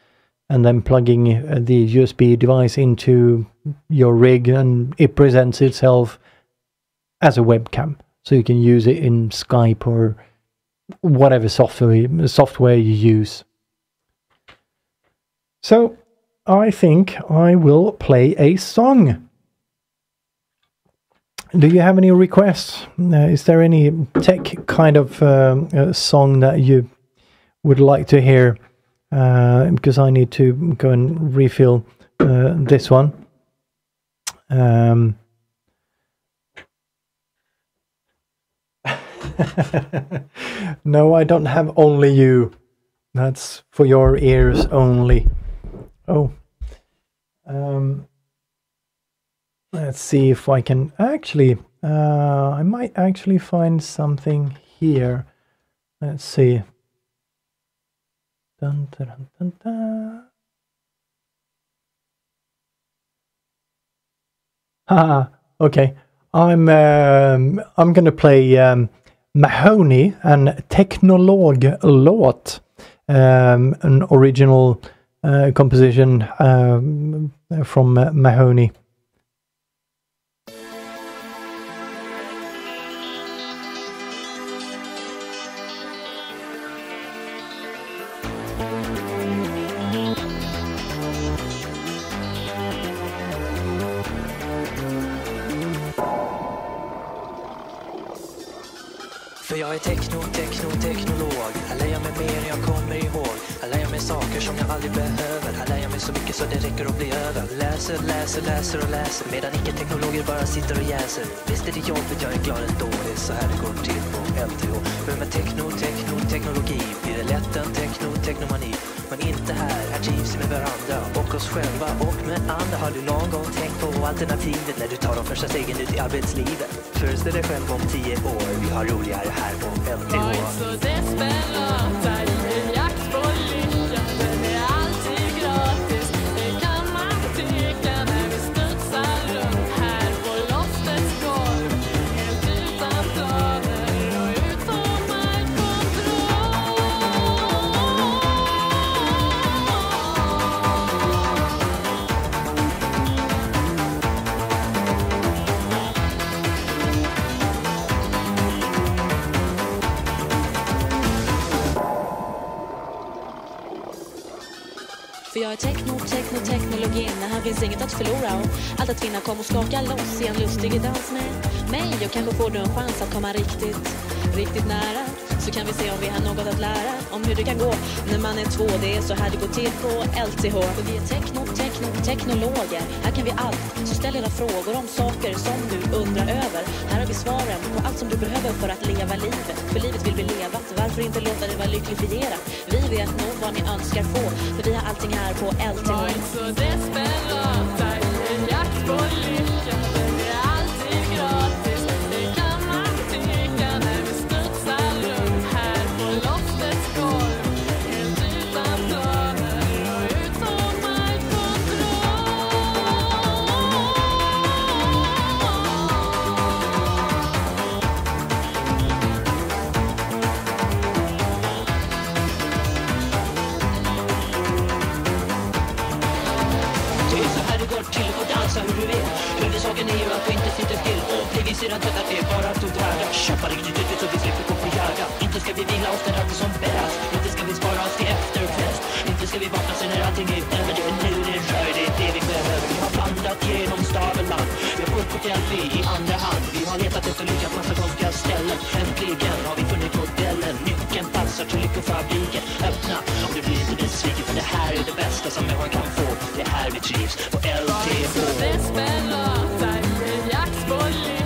and then plugging the USB device into your rig, and it presents itself as a webcam. So you can use it in Skype or whatever software you use. So I think I will play a song. Do you have any requests? Is there any tech kind of song that you would like to hear? Because I need to go and refill this one. No, I don't have Only You. That's for your ears only. Oh. Let's see if I can actually... I might actually find something here. Let's see. Dun, dun, dun, dun. Okay. I'm gonna play Mahoney and Technolog låt, an original composition from Mahoney. För jag är teknolog. Här lär jag mig mer än jag kommer ihåg. Här lär jag mig saker som jag aldrig behöver. Här lär jag mig så mycket så det räcker att bli över. Läser och läser. Medan icke-teknologer bara sitter och jäser. Visst är det jobbigt, jag är glad ändå. Det är så här det går till på LTH. För med teknologi blir det lätt en teknomani. Men inte här trivs vi med varandra och oss själva och med andra. Har du någon gång tänkt på alternativet när du tar de första stegen ut i arbetslivet? Föreställ dig själv om 10 år, vi har roligare här på LTH. Var inte så desperat, här är jakt på lycka. Den är alltid gratis, det kan man tycka. När vi studsar runt här på loftets golv, helt utan planer och utformad kontroll. För jag är teknologin, här finns inget att förlora och allt att vinna, kom och skaka loss i en lustig dans med mig. Och kanske får du en chans att komma riktigt nära. Så kan vi se om vi har något att lära om hur det kan gå när man är två. Det är så här det går till på LTH. För vi är teknologer, här kan vi allt. Så ställ era frågor om saker som du undrar över. Här har vi svaren på allt som du behöver för att leva livet. För livet vill vi leva, varför inte låta det vara lyckligifierat? Vi vet nog vad ni önskar få, för vi har allting här på LTH. Var inte så desperat, här är jakt på lycka. Den är alltid ser att detta är bara att du draga. Köpa riktigt ut så vi slipper gå på jaga. Inte ska vi vila oss när allt är som bäst. Inte ska vi spara oss till efterfest. Inte ska vi vakna sen när allting är över. Det är nu det rör, det är det vi behöver. Vi har vandrat genom staveland. Vi har gått på hjälp i andra hand. Vi har letat efter lycka på massa konstiga ställen. Äntligen har vi funnit modellen. Nyckeln passar till lyckofabriken. Öppna om du blir inte besviken. För det här är det bästa som människan kan få. Det är här vi trivs på LTH. Desperata i en jakt på lycka.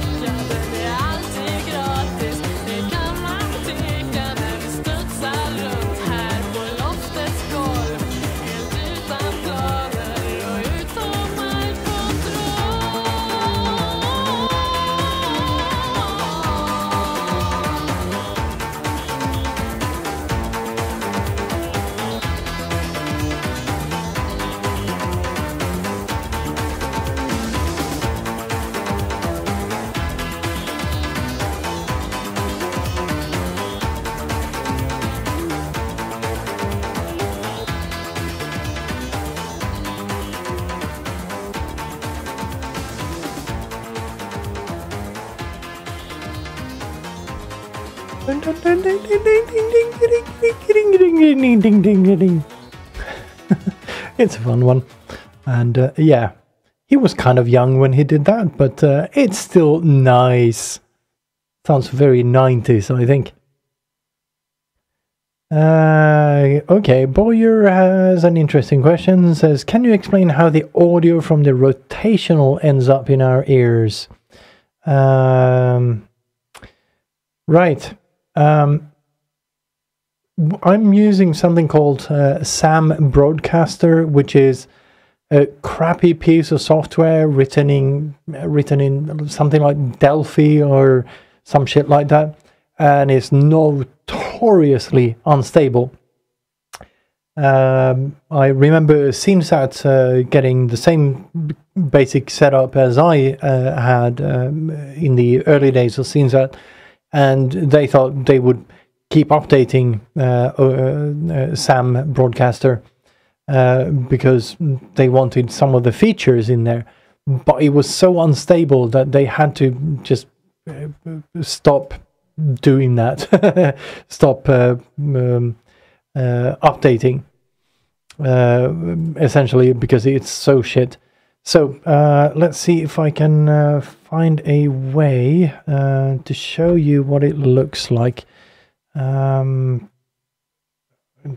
Den är alltid gratis. Det kan man tycka när vi studsar runt här på loftets golv. Helt utan planer och utom all kontroll. It's a fun one, and yeah, he was kind of young when he did that, but it's still nice. Sounds very 90s, I think. Okay, Boyer has an interesting question. Says, can you explain how the audio from the rotational ends up in our ears? Right. I'm using something called Sam Broadcaster, which is a crappy piece of software written in something like Delphi or some shit like that, and it's notoriously unstable. I remember CineSat getting the same basic setup as I had in the early days of CineSat, and they thought they would keep updating Sam Broadcaster because they wanted some of the features in there, but it was so unstable that they had to just stop doing that, stop updating, essentially, because it's so shit. So let's see if I can find a way to show you what it looks like. Do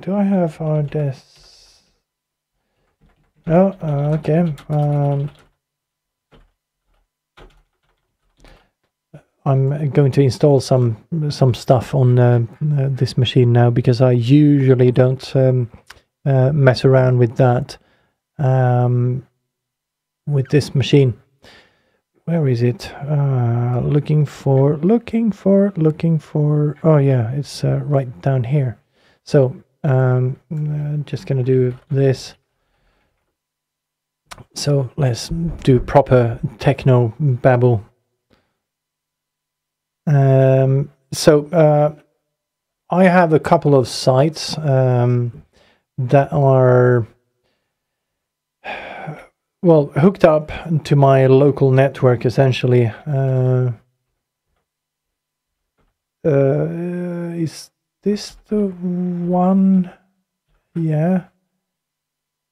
I have this? No, okay. I'm going to install some stuff on this machine now, because I usually don't mess around with that with this machine. Where is it? Looking for. Oh yeah, it's right down here. So just gonna do this. So let's do proper techno babble. So I have a couple of sites that are hooked up to my local network, essentially. Is this the one? Yeah,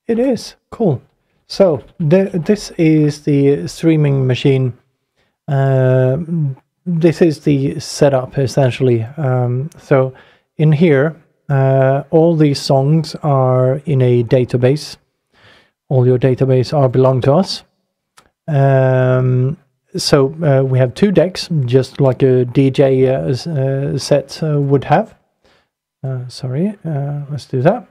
it is. Cool. So this is the streaming machine. This is the setup, essentially. So in here, all these songs are in a database. All your database belong to us. So we have two decks, just like a DJ set would have. Let's do that.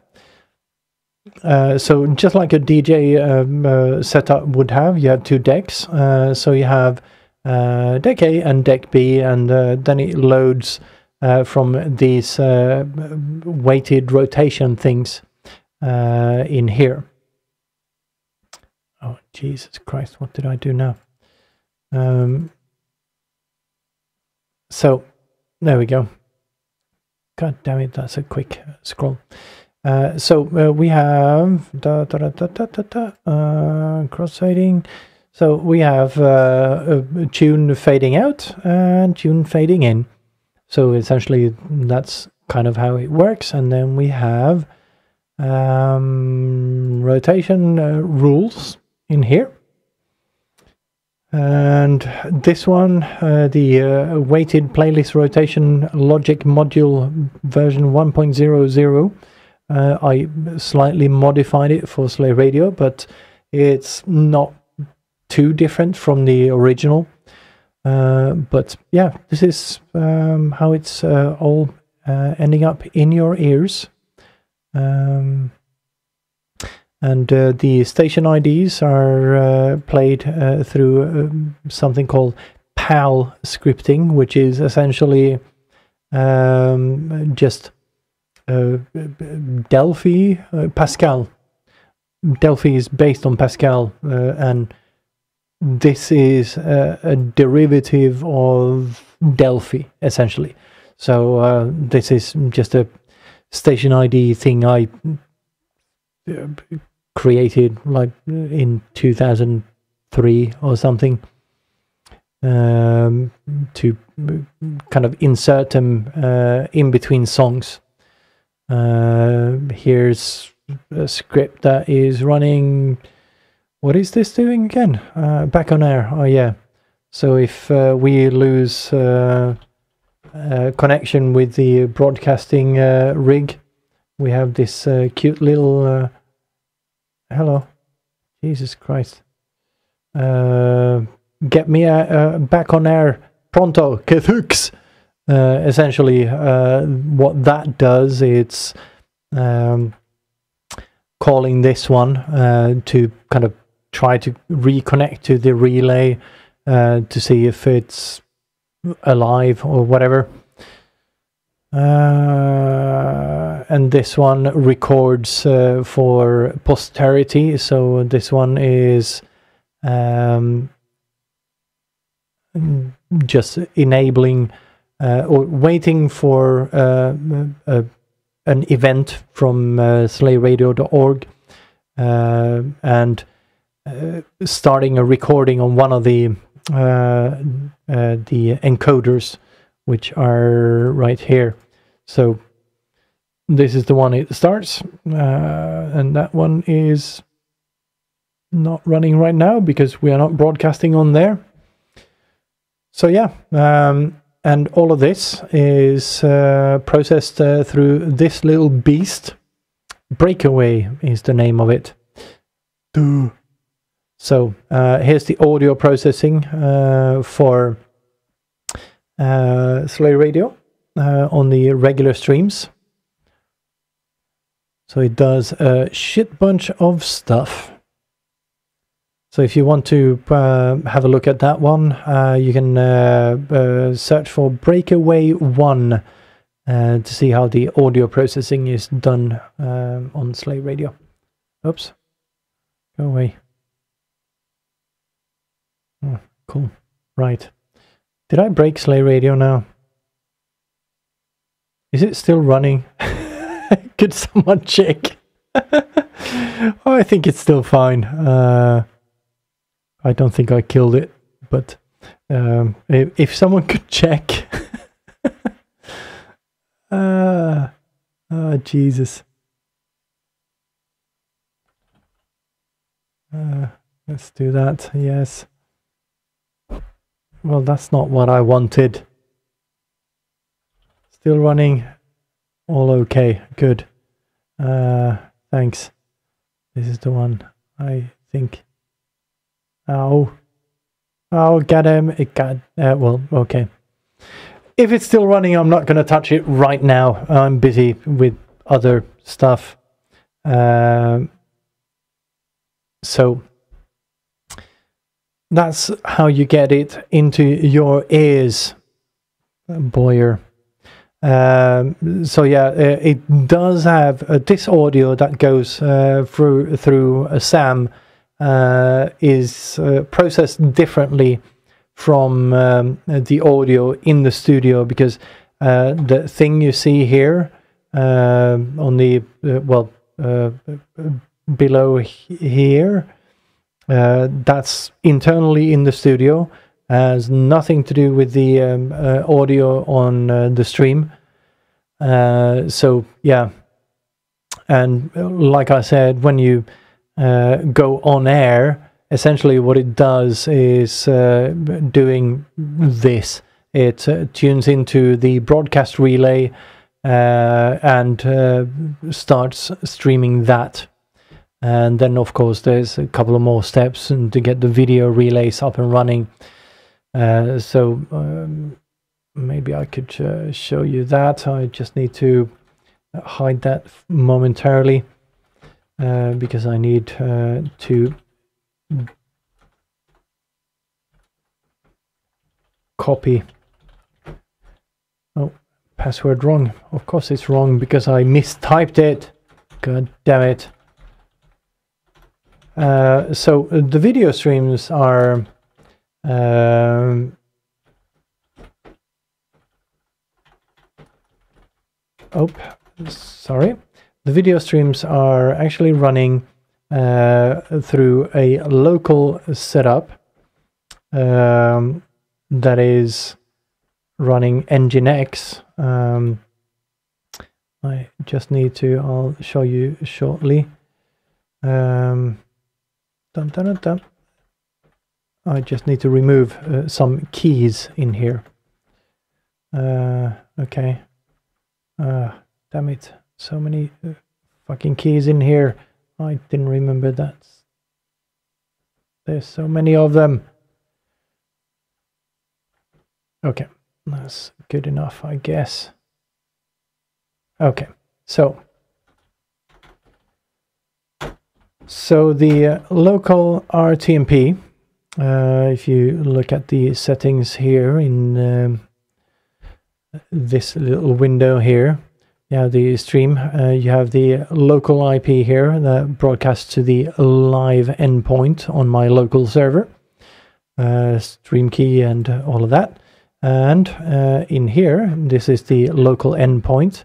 So just like a DJ setup would have, you have two decks. So you have deck A and deck B, and then it loads from these weighted rotation things in here. Oh, Jesus Christ, what did I do now? So, there we go. God damn it, that's a quick scroll. So we have cross-siding. So we have a tune fading out and tune fading in. So essentially that's kind of how it works. And then we have rotation rules in here. And this one, the weighted playlist rotation logic module version 1.00. I slightly modified it for Slay Radio, but it's not too different from the original. But yeah, this is how it's all ending up in your ears. And the station IDs are played through something called PAL scripting, which is essentially just Delphi, Pascal. Delphi is based on Pascal, and this is a derivative of Delphi, essentially. So this is just a station ID thing I created like in 2003 or something, to kind of insert them in between songs. Here's a script that is running. What is this doing again? Back on air. Oh yeah. So if we lose connection with the broadcasting rig, we have this cute little hello, Jesus Christ, get me back on air pronto, Kethux. Essentially what that does, it's calling this one to kind of try to reconnect to the relay to see if it's alive or whatever. And this one records for posterity, so this one is just enabling or waiting for an event from slayradio.org and starting a recording on one of the encoders, which are right here. So this is the one it starts, and that one is not running right now because we are not broadcasting on there. So yeah, and all of this is processed through this little beast. Breakaway is the name of it. So here's the audio processing for Slay Radio on the regular streams. So it does a shit bunch of stuff. So if you want to have a look at that one, you can search for Breakaway 1 to see how the audio processing is done on Slay Radio. Oops. Go away. Oh, cool. Right. Did I break Slay Radio now? Is it still running? Could someone check? Oh, I think it's still fine. I don't think I killed it, but if someone could check. Oh, Jesus. Let's do that, yes. Well, that's not what I wanted. Still running. All okay, good. Thanks. This is the one, I think. Oh, get him. It got, well, okay. If it's still running, I'm not going to touch it right now. I'm busy with other stuff. So that's how you get it into your ears, Boyer. So yeah, it does have this audio that goes through SAM is processed differently from the audio in the studio, because the thing you see here on the below here That's internally in the studio, has nothing to do with the audio on the stream. So yeah, and like I said, when you go on air, essentially what it does is doing this. It tunes into the broadcast relay and starts streaming that. And then, of course, there's a couple of more steps to get the video relays up and running. So maybe I could show you that. I just need to hide that momentarily because I need to copy. Oh, password wrong. Of course it's wrong because I mistyped it. God damn it. So the video streams are sorry. The video streams are actually running through a local setup that is running Nginx. I just need to, I'll show you shortly. Dun, dun, dun, dun. I just need to remove some keys in here. Okay. Damn it. So many fucking keys in here. I didn't remember that. There's so many of them. Okay. That's good enough, I guess. Okay. So the local RTMP, if you look at the settings here in this little window here, you have the stream, you have the local IP here that broadcasts to the live endpoint on my local server, stream key and all of that. And in here, this is the local endpoint.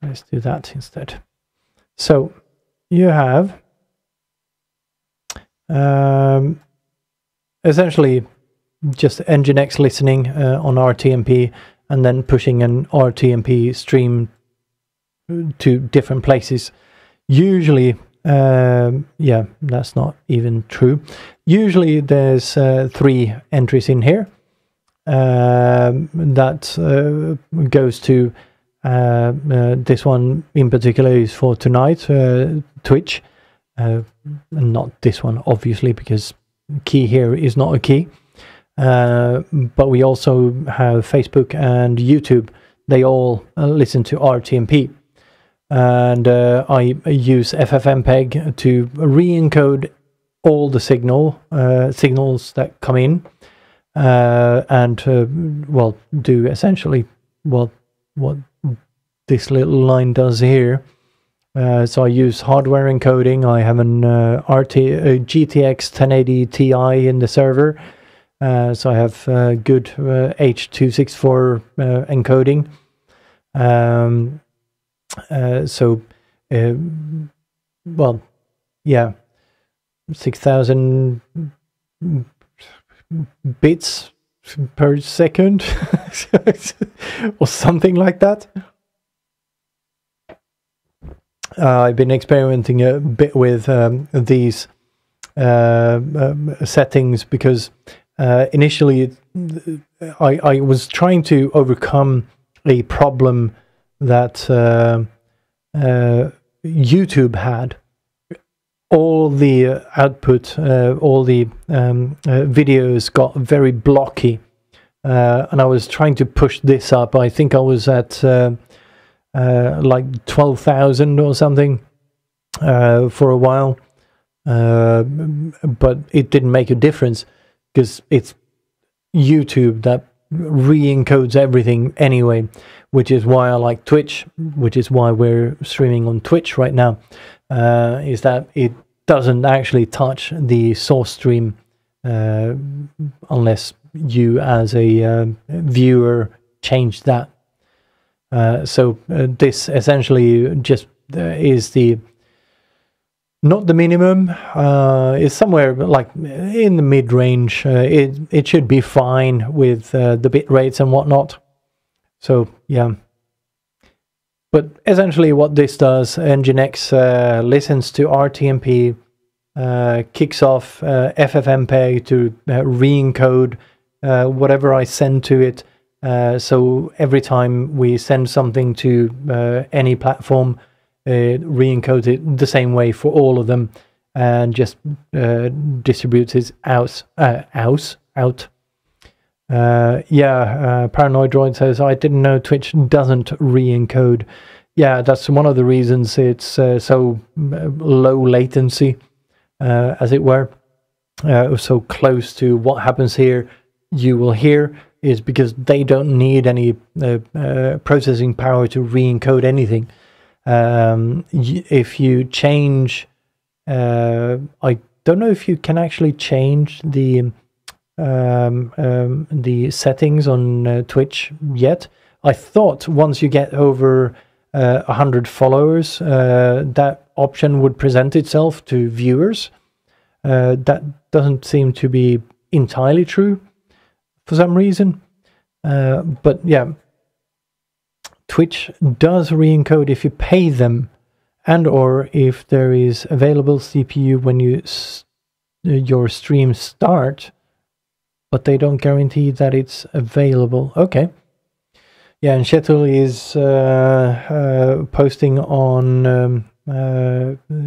Let's do that instead. So you have essentially just Nginx listening on RTMP and then pushing an RTMP stream to different places. Usually, yeah, that's not even true. Usually there's 3 entries in here that goes to this one in particular is for tonight, Twitch, not this one obviously because key here is not a key, but we also have Facebook and YouTube. They all listen to RTMP, and I use FFmpeg to re-encode all the signals that come in, and well, do essentially what this little line does here. So I use hardware encoding. I have an GTX 1080 Ti in the server, so I have good H.264 encoding. So well, yeah, 6,000 bits per second or something like that. I've been experimenting a bit with these settings because initially I was trying to overcome a problem that YouTube had. All the output, all the videos got very blocky, and I was trying to push this up. I think I was at like 12,000 or something for a while, but it didn't make a difference because it's YouTube that re-encodes everything anyway, which is why I like Twitch, which is why we're streaming on Twitch right now, is that it doesn't actually touch the source stream unless you as a viewer change that. So this essentially just is the not the minimum. It's somewhere like in the mid-range. It should be fine with the bit rates and whatnot. So yeah. But essentially what this does, Nginx listens to RTMP, kicks off FFmpeg to re-encode whatever I send to it. So every time we send something to any platform, it re-encodes it the same way for all of them, and just distributes it out. Paranoid Droid says, I didn't know Twitch doesn't re-encode. Yeah, that's one of the reasons it's so low latency, as it were. So close to what happens here, you will hear, is because they don't need any processing power to re-encode anything. If you change, I don't know if you can actually change the settings on Twitch yet. I thought once you get over 100 followers, that option would present itself to viewers. That doesn't seem to be entirely true for some reason. But yeah, Twitch does re-encode if you pay them, and or if there is available CPU when your stream starts, but they don't guarantee that it's available. Okay. Yeah, and Shetul is posting on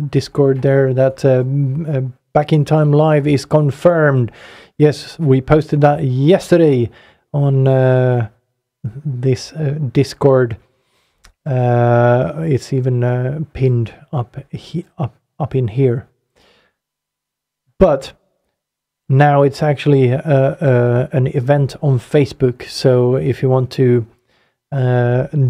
Discord there that Back in Time Live is confirmed. Yes, we posted that yesterday on this Discord. It's even pinned up in here. But now it's actually an event on Facebook. So if you want to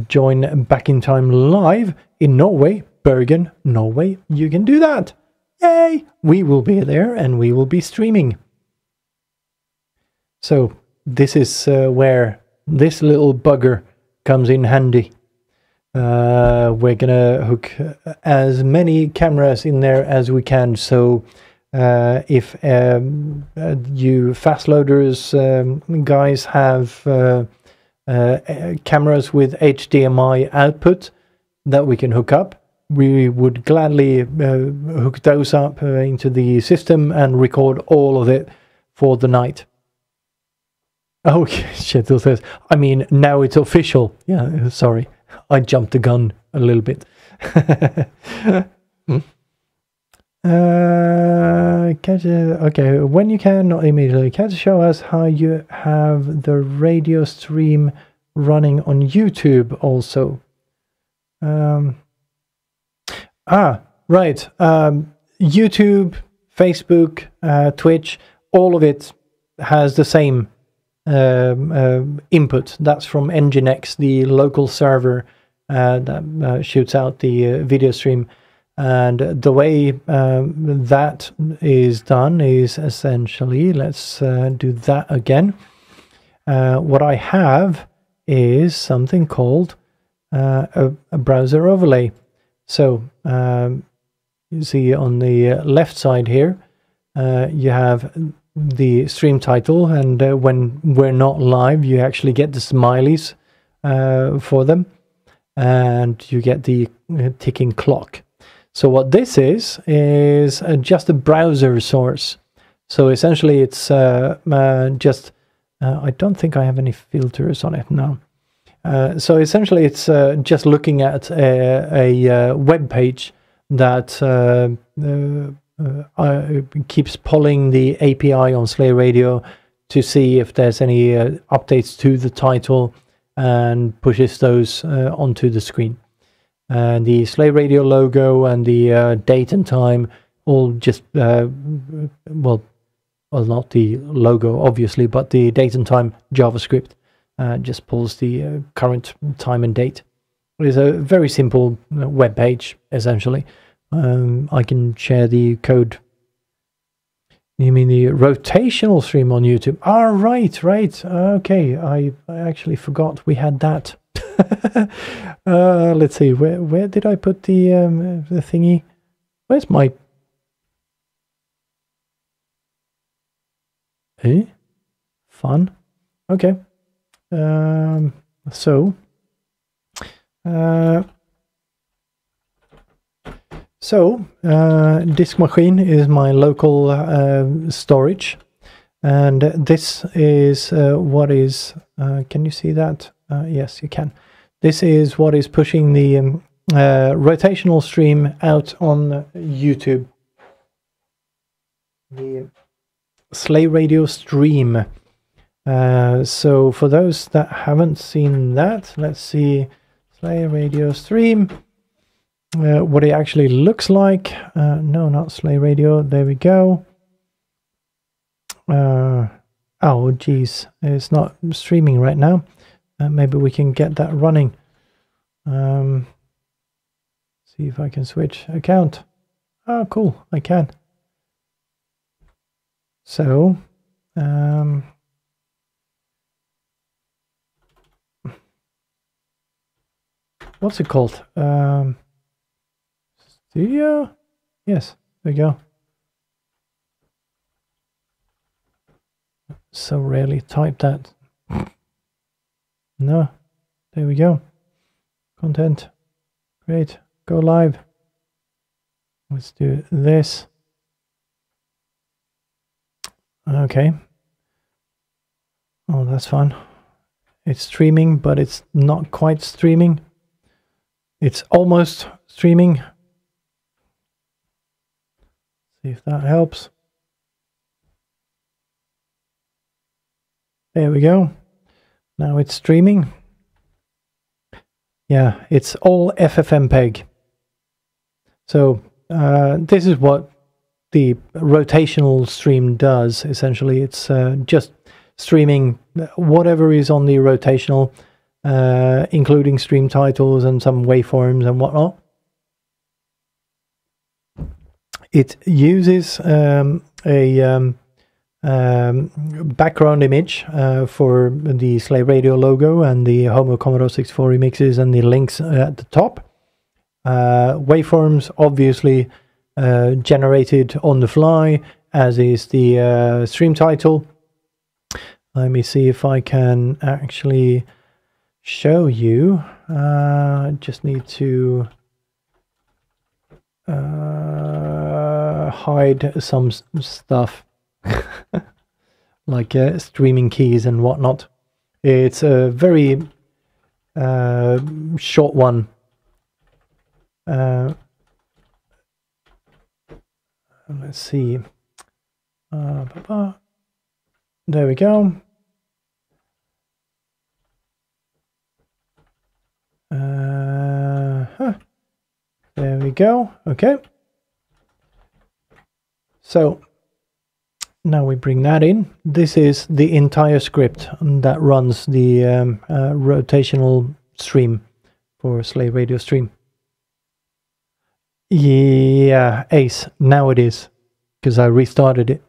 join Back in Time Live in Norway, Bergen, Norway, you can do that. Yay! We will be there and we will be streaming. So this is where this little bugger comes in handy. We're gonna hook as many cameras in there as we can. So if you fast loaders guys have cameras with HDMI output that we can hook up, we would gladly hook those up into the system and record all of it for the night. Oh, Shetil says, I mean, now it's official. Yeah, sorry. I jumped the gun a little bit. Okay, when you can, not immediately, can you show us how you have the radio stream running on YouTube also? Right. YouTube, Facebook, Twitch, all of it has the same input. That's from Nginx, the local server that shoots out the video stream. And the way that is done is essentially, let's do that again. What I have is something called a browser overlay. So you see on the left side here, you have the stream title, and when we're not live, you actually get the smileys for them, and you get the ticking clock. So what this is just a browser source. So essentially it's just, I don't think I have any filters on it now. So essentially it's just looking at a web page that keeps pulling the API on Slay Radio to see if there's any updates to the title and pushes those onto the screen. And the Slay Radio logo and the date and time all just, well, not the logo, obviously, but the date and time JavaScript just pulls the current time and date. It's a very simple web page, essentially. I can share the code. You mean the rotational stream on YouTube? Ah, right. Okay, I actually forgot we had that. Let's see, where did I put the thingy? Where's my Fun. Okay. So disk machine is my local storage, and this is what is. Can you see that? Yes, you can. This is what is pushing the rotational stream out on YouTube. The Slay Radio stream. So for those that haven't seen that, let's see Slay Radio stream. What it actually looks like. No, not Slay Radio. There we go. Oh, geez, it's not streaming right now. Maybe we can get that running. See if I can switch account. Oh, cool, I can. So, what's it called? Studio? Yes, there we go. So rarely type that. No, there we go. Content. Great. Go live. Let's do this. Okay. Oh, that's fun. It's streaming, but it's not quite streaming. It's almost streaming. See if that helps. There we go. Now it's streaming. Yeah, it's all FFmpeg. So this is what the rotational stream does, essentially. It's just streaming whatever is on the rotational, including stream titles and some waveforms and whatnot. It uses a background image for the Slay Radio logo and the Homo Commodore 64 remixes and the links at the top. Waveforms obviously generated on the fly, as is the stream title. Let me see if I can actually show you. I just need to hide some stuff. Like streaming keys and whatnot. It's a very short one. Let's see. There we go. There we go. Okay. So now we bring that in. This is the entire script that runs the rotational stream for Slay Radio stream. Yeah, Ace. Now it is, because I restarted it.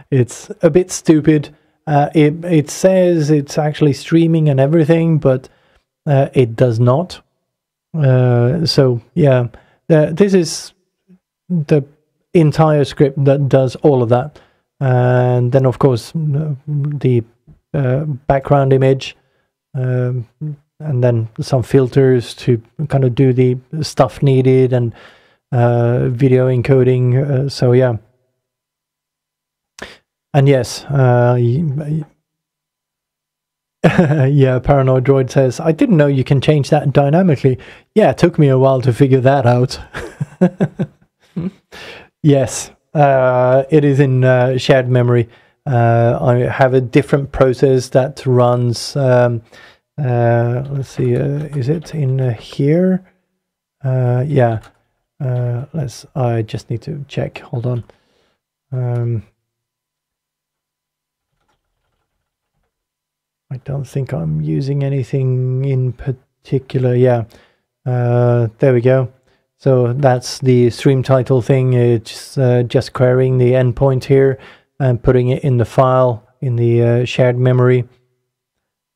It's a bit stupid. It says it's actually streaming and everything, but it does not. So yeah, this is the entire script that does all of that, and then of course the background image, and then some filters to kind of do the stuff needed, and video encoding. So yeah, and yes, yeah, Paranoid Droid says, I didn't know you can change that dynamically. Yeah, it took me a while to figure that out. Yes, it is in shared memory. I have a different process that runs, let's see, is it in here? Yeah, I just need to check, hold on. I don't think I'm using anything in particular. Yeah, there we go. So that's the stream title thing. It's just querying the endpoint here and putting it in the file in the shared memory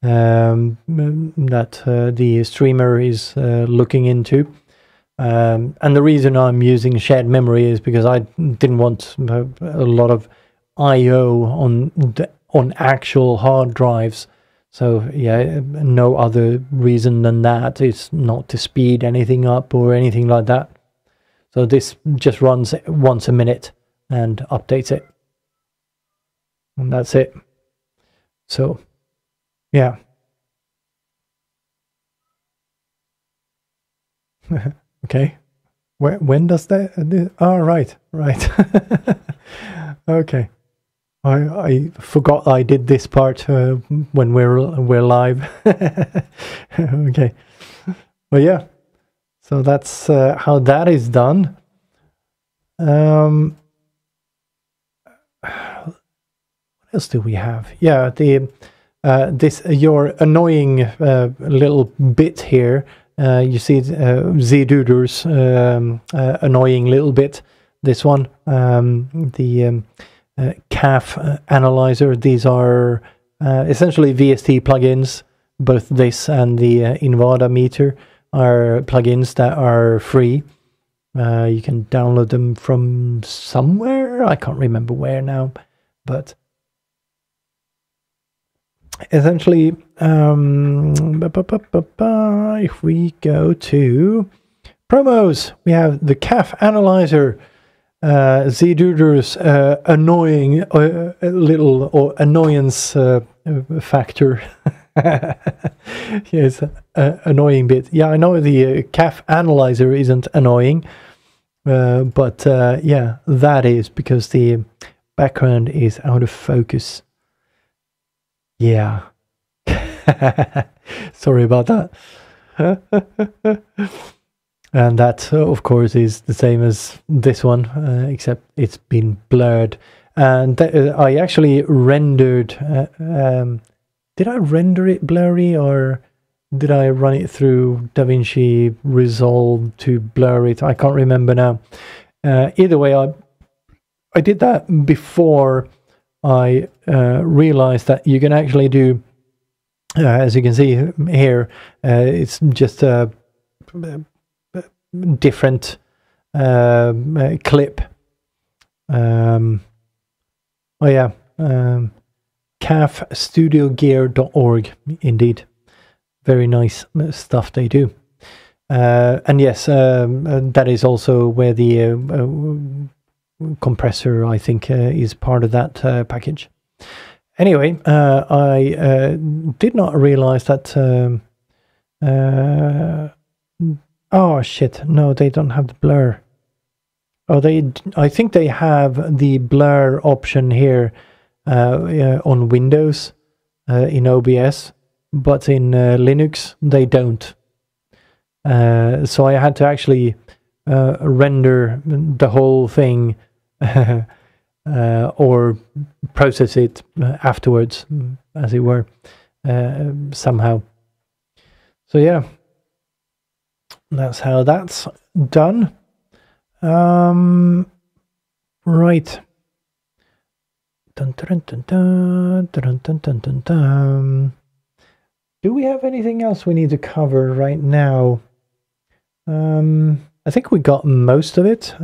that the streamer is looking into. And the reason I'm using shared memory is because I didn't want a lot of I/O on actual hard drives. So yeah, no other reason than that. It's not to speed anything up or anything like that. So this just runs once a minute and updates it, and that's it. So yeah. Okay. When does that? Oh, right. Okay. I forgot I did this part when we're live. Okay. Well, yeah. So that's how that is done. What else do we have? Yeah, this your annoying little bit here. You see ZDuder's annoying little bit. This one, the CAF analyzer. These are essentially VST plugins. Both this and the Invada meter are plugins that are free. You can download them from somewhere. I can't remember where now, but essentially, if we go to promos, we have the CAF analyzer, ZDuder's annoying little or annoyance factor. Yes, annoying bit. Yeah, I know the CAF analyzer isn't annoying, but yeah, that is because the background is out of focus. Yeah. Sorry about that. And that, of course, is the same as this one, except it's been blurred. And I actually rendered... did I render it blurry, or did I run it through DaVinci Resolve to blur it? I can't remember now. Either way, I did that before I realized that you can actually do, as you can see here, it's just a different clip. Oh yeah, cafstudiogear.org, indeed. Very nice stuff they do. And yes, that is also where the compressor, I think, is part of that package. Anyway, I did not realize that... oh, shit. No, they don't have the blur. Oh, I think they have the blur option here on Windows in OBS, but in Linux, they don't. So I had to actually render the whole thing or process it afterwards, as it were, somehow. So yeah, that's how that's done. Right. Dun, dun, dun, dun, dun, dun, dun, dun, dun. Do we have anything else we need to cover right now? I think we got most of it.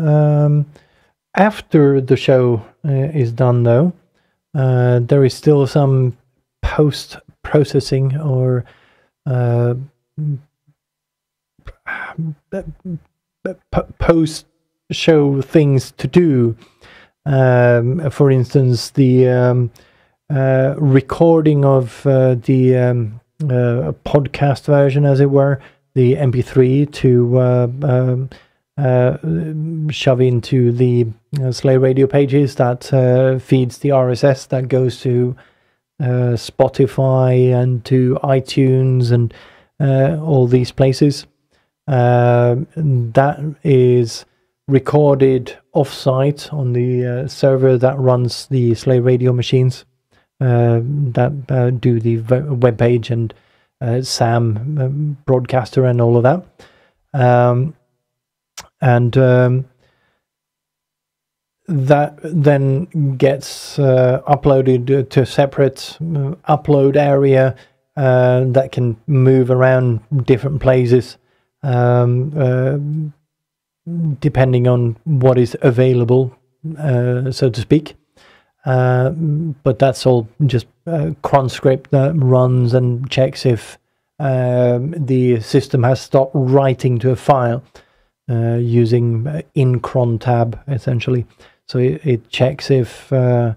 After the show is done, though, there is still some post-processing or post-show things to do. For instance, the recording of the podcast version, as it were, the MP3 to shove into the Slay Radio pages that feeds the RSS that goes to Spotify and to iTunes and all these places. That is recorded offsite on the server that runs the Slay Radio machines that do the web page and SAM broadcaster and all of that. And that then gets uploaded to a separate upload area that can move around different places depending on what is available, so to speak. but that's all just cron script that runs and checks if the system has stopped writing to a file using in cron tab, essentially. So it checks if a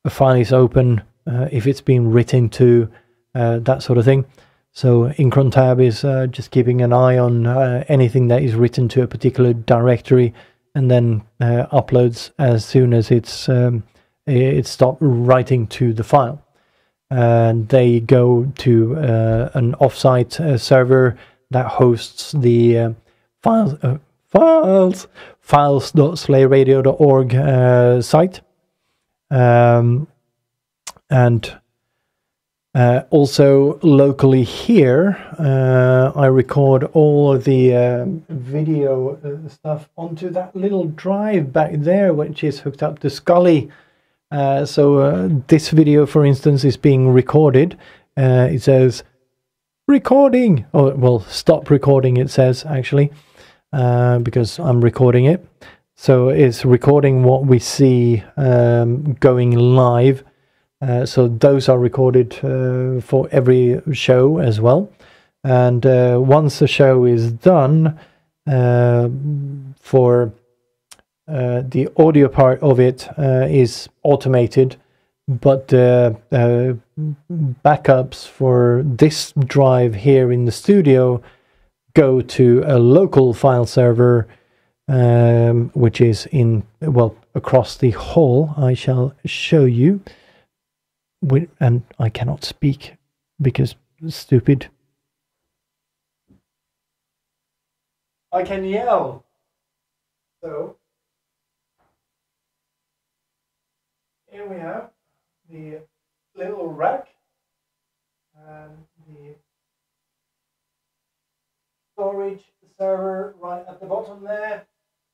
file is open, if it's been written to, that sort of thing. So in cron tab is just keeping an eye on anything that is written to a particular directory, and then uploads as soon as it stopped writing to the file. And they go to an offsite server that hosts the files.slayradio.org site, and also locally here, I record all of the video stuff onto that little drive back there, which is hooked up to stylee. So this video, for instance, is being recorded. It says recording, oh well, stop recording, it says, actually, because I'm recording it. So it's recording what we see going live. So those are recorded for every show as well. And once the show is done, for the audio part of it is automated, but backups for this drive here in the studio go to a local file server, which is across the hall. I shall show you. And I cannot speak because stupid. I can yell. So here we have the little rack and the storage server right at the bottom there,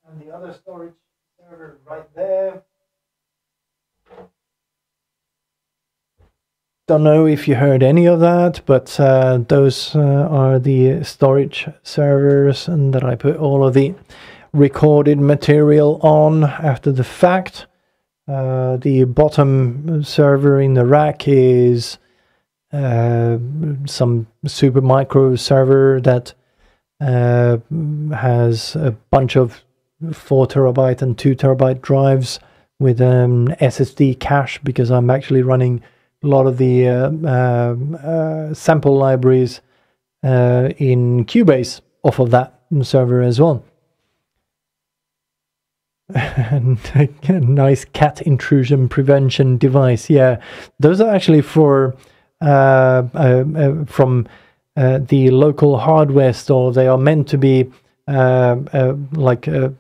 and the other storage server right there. Don't know if you heard any of that, but those are the storage servers, and that I put all of the recorded material on after the fact. The bottom server in the rack is some super micro server that has a bunch of 4 terabyte and 2 terabyte drives with SSD cache, because I'm actually running a lot of the sample libraries in Cubase off of that server as well. And a nice cat intrusion prevention device. Yeah, those are actually for from the local hardware store. They are meant to be like a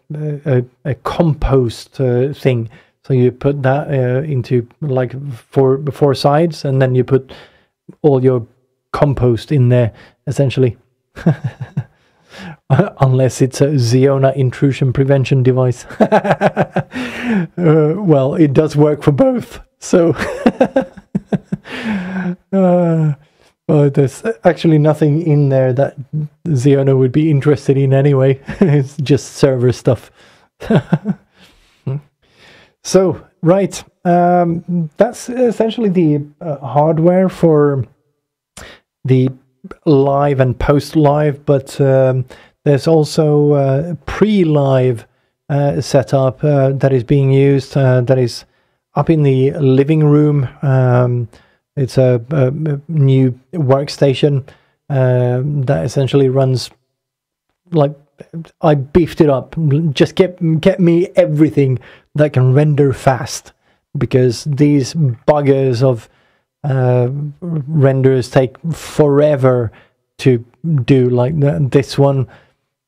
compost thing. So you put that into like four sides, and then you put all your compost in there, essentially. Unless it's a Xeona intrusion prevention device. Well, it does work for both. So well, there's actually nothing in there that Xeona would be interested in anyway. It's just server stuff. So, right, that's essentially the hardware for the live and post-live, but there's also pre-live setup that is being used, that is up in the living room. It's a new workstation that essentially runs like, I beefed it up. Just get me everything that can render fast, because these buggers of renders take forever to do. Like this one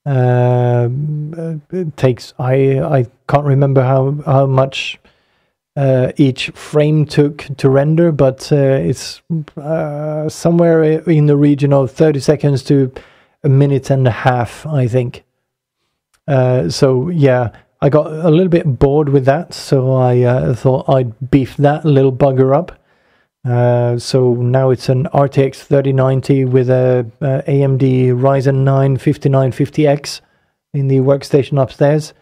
it takes, I can't remember how much each frame took to render, but it's somewhere in the region of 30 seconds to a minute and a half, I think. So yeah, I got a little bit bored with that, so I thought I'd beef that little bugger up. So now it's an RTX 3090 with a AMD Ryzen 9 5950X in the workstation upstairs.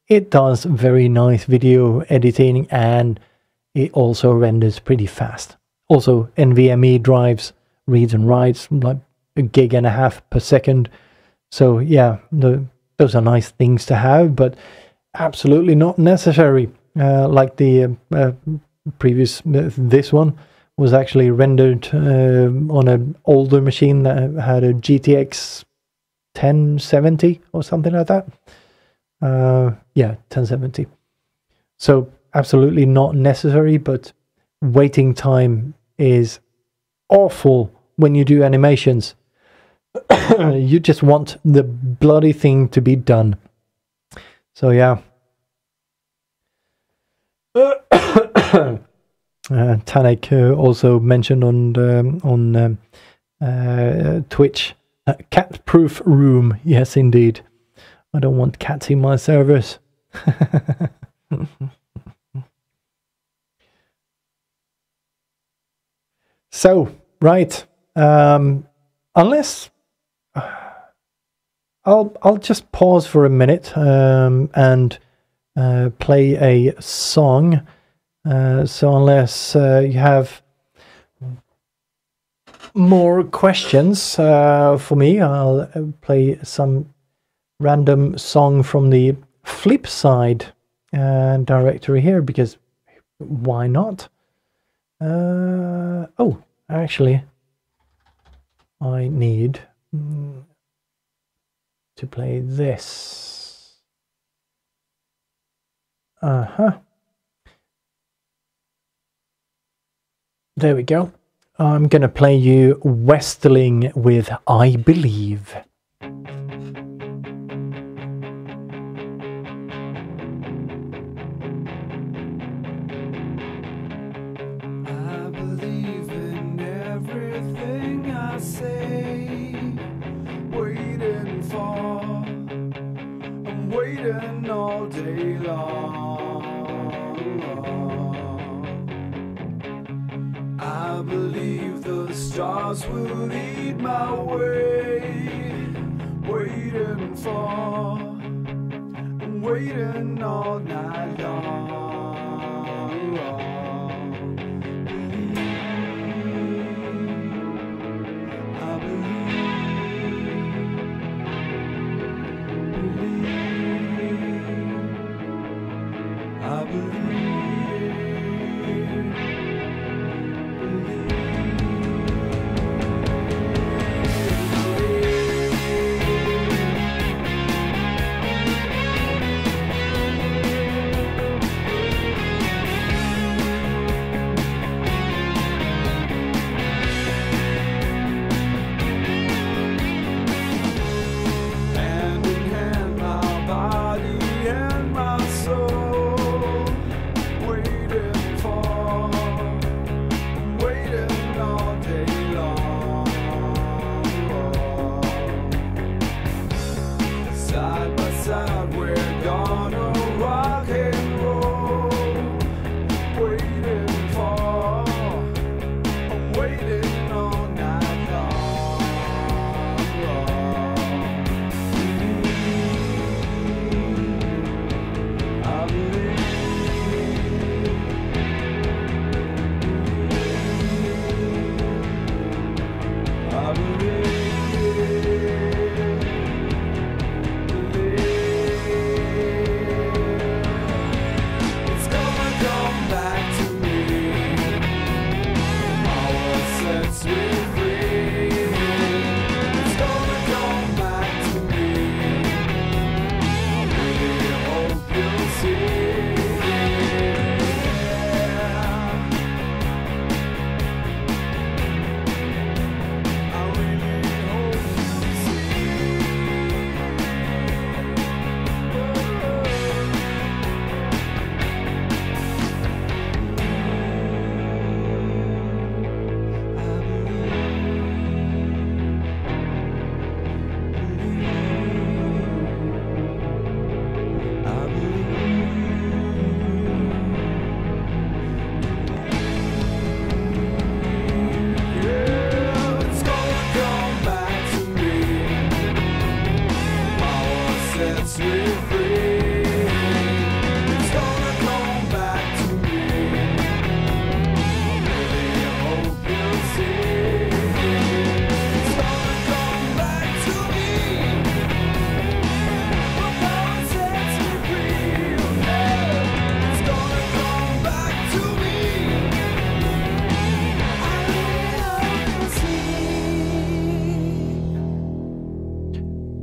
It does very nice video editing, and it also renders pretty fast. Also, NVMe drives reads and writes like 1.5 gigs per second. So yeah, those are nice things to have, but absolutely not necessary. Like the previous, this one was actually rendered on an older machine that had a GTX 1070 or something like that. Yeah, 1070. So absolutely not necessary, but waiting time is awful when you do animations. You just want the bloody thing to be done. So yeah. Tanek also mentioned on Twitch, cat-proof room. Yes, indeed. I don't want cats in my servers. So, right. Unless I'll just pause for a minute and play a song. So unless you have more questions for me, I'll play some random song from the flip side directory here, because why not? Oh, actually, I need to play this. There we go. I'm gonna play you Westerling with I Believe. All day long, I believe the stars will lead my way. Waiting all night long. I believe. I believe. I really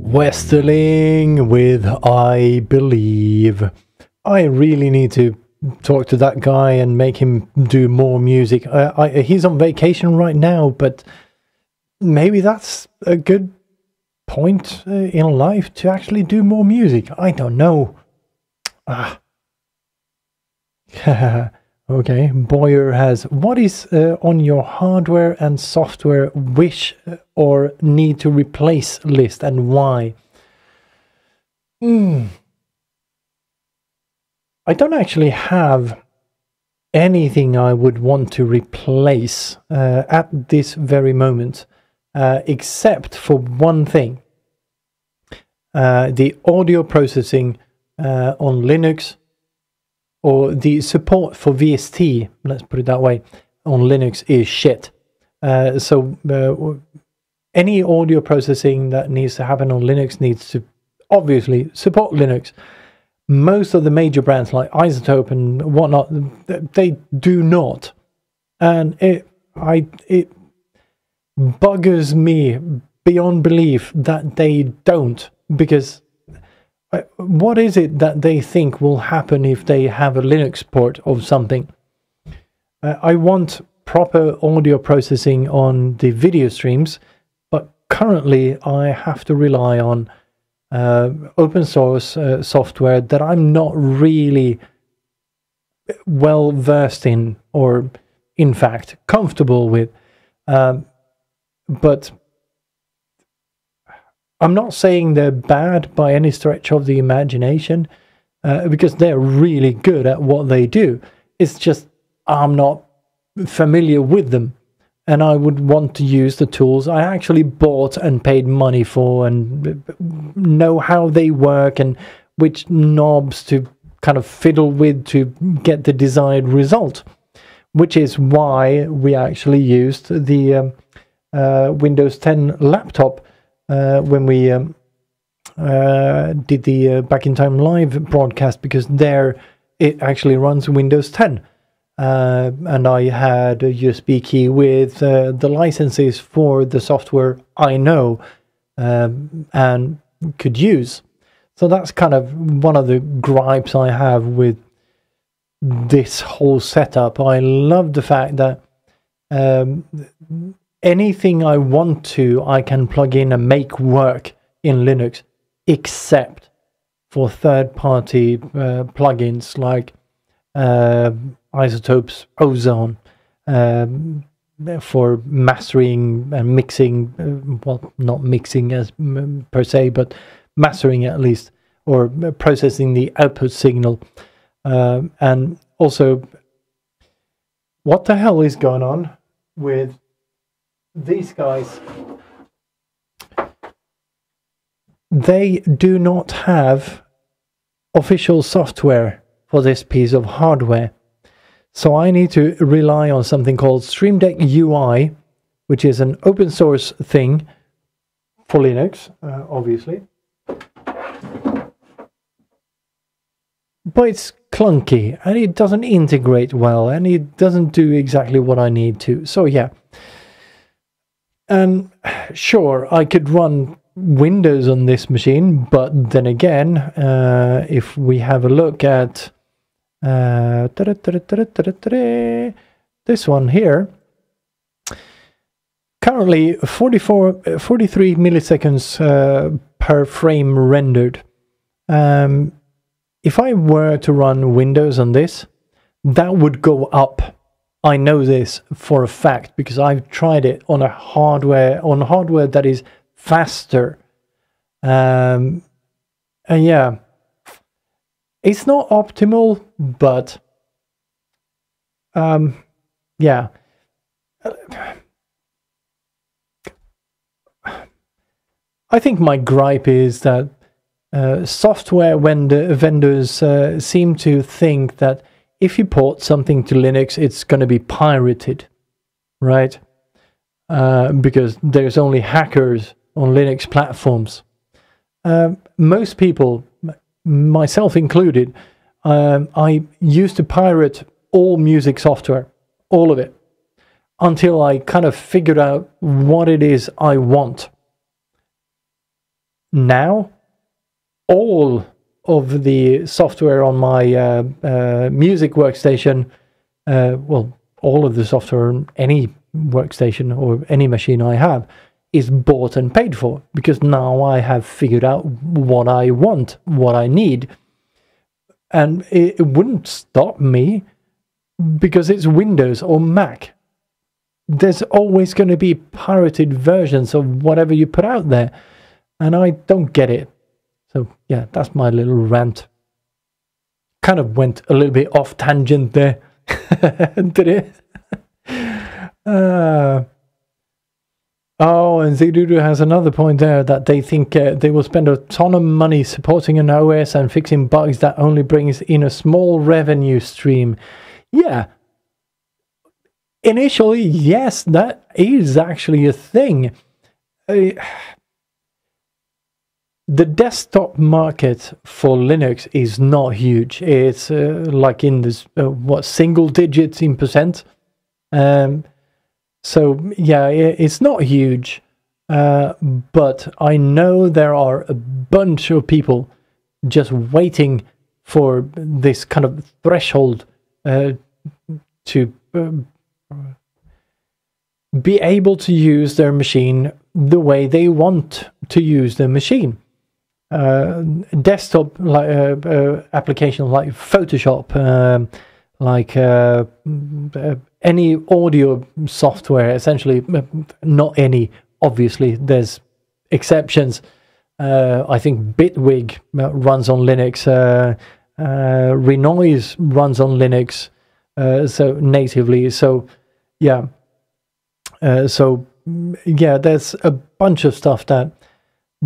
Westerling with I Believe. I really need to talk to that guy and make him do more music. He's on vacation right now, but maybe that's a good point in life to actually do more music. I don't know. Okay, Boyer has, what is on your hardware and software wish or need to replace list and why? I don't actually have anything I would want to replace at this very moment, except for one thing. The audio processing on Linux, or the support for VST, let's put it that way, on Linux is shit. So any audio processing that needs to happen on Linux needs to obviously support Linux. Most of the major brands like Isotope and whatnot, they do not. And it buggers me beyond belief that they don't, because what is it that they think will happen if they have a Linux port of something? I want proper audio processing on the video streams, but currently I have to rely on open source software that I'm not really well versed in, or in fact comfortable with. But I'm not saying they're bad by any stretch of the imagination, because they're really good at what they do. It's just I'm not familiar with them, and I would want to use the tools I actually bought and paid money for, and know how they work and which knobs to kind of fiddle with to get the desired result, which is why we actually used the Windows 10 laptop when we did the Back in Time Live broadcast, because there it actually runs Windows 10. And I had a USB key with the licenses for the software I know and could use. So that's kind of one of the gripes I have with this whole setup. I love the fact that anything I want to, I can plug in and make work in Linux, except for third-party plugins like Isotope's Ozone for mastering and mixing, well, not mixing as per se, but mastering at least, or processing the output signal. And also, what the hell is going on with these guys? They do not have official software for this piece of hardware. So I need to rely on something called Stream Deck UI, which is an open source thing for Linux, obviously. But it's clunky, and it doesn't integrate well, and it doesn't do exactly what I need to. So yeah. And sure, I could run Windows on this machine, but then again, if we have a look at this one here, currently 43 milliseconds per frame rendered. If I were to run Windows on this, that would go up. I know this for a fact because I've tried it on hardware that is faster. And yeah, it's not optimal, but yeah. I think my gripe is that software vendors seem to think that if you port something to Linux, it's going to be pirated, right? Because there's only hackers on Linux platforms. Most people, myself included, I used to pirate all music software, all of it, until I kind of figured out what it is I want. now all of the software on my music workstation, all of the software on any workstation or any machine I have is bought and paid for, because now I have figured out what I want, what I need. And it wouldn't stop me because it's Windows or Mac. There's always going to be pirated versions of whatever you put out there, and I don't get it. So yeah, that's my little rant. Kind of went a little bit off tangent there, did it? And Zidudu has another point there, that they think they will spend a ton of money supporting an OS and fixing bugs that only brings in a small revenue stream. Yeah. Initially, yes, that is actually a thing. The desktop market for Linux is not huge. It's like in this, single digits in percent. So yeah, it's not huge, but I know there are a bunch of people just waiting for this kind of threshold to be able to use their machine the way they want to use their machine. Desktop applications like Photoshop, any audio software, essentially. Not any, obviously, there's exceptions. I think Bitwig runs on Linux, Renoise runs on Linux, so natively. So yeah, there's a bunch of stuff that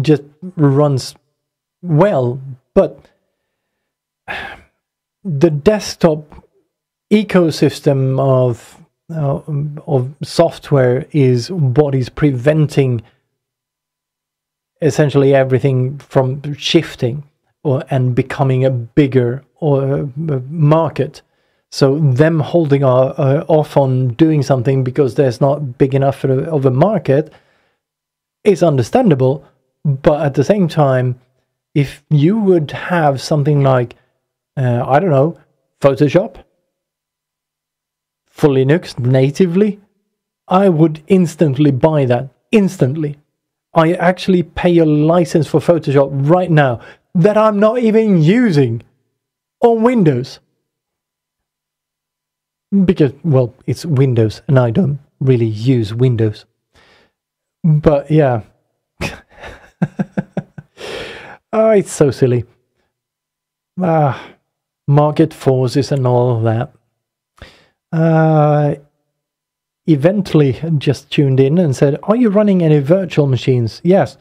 just runs well, but the desktop ecosystem of software is what is preventing essentially everything from shifting and becoming a bigger market. So them holding off on doing something because there's not big enough of a market is understandable, but at the same time, if you would have something like I don't know, Photoshop for Linux natively, I would instantly buy that. Instantly. I actually pay a license for Photoshop right now that I'm not even using on Windows. Because, well, it's Windows and I don't really use Windows. But yeah. It's so silly. Market forces and all of that. Eventually just tuned in and said, are you running any virtual machines? Yes.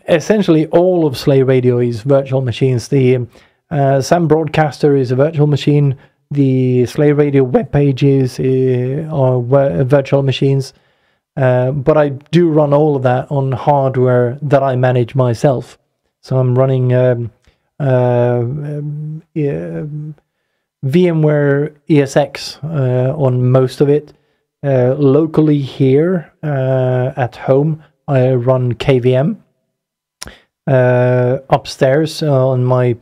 Essentially all of Slay Radio is virtual machines. The Sam Broadcaster is a virtual machine. The Slay Radio web pages are virtual machines. But I do run all of that on hardware that I manage myself. So I'm running VMware ESX on most of it. Locally here at home, I run KVM. Upstairs on my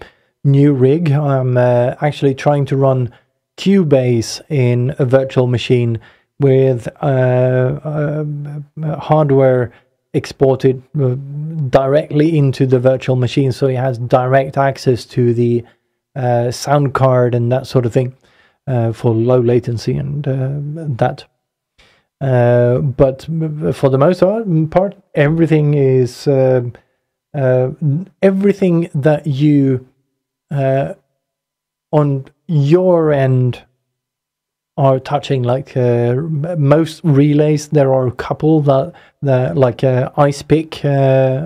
new rig, I'm actually trying to run Cubase in a virtual machine with hardware exported directly into the virtual machine, so it has direct access to the sound card and that sort of thing for low latency and that. But for the most part, everything is everything that you on your end are touching, like most relays. There are a couple that like iSpic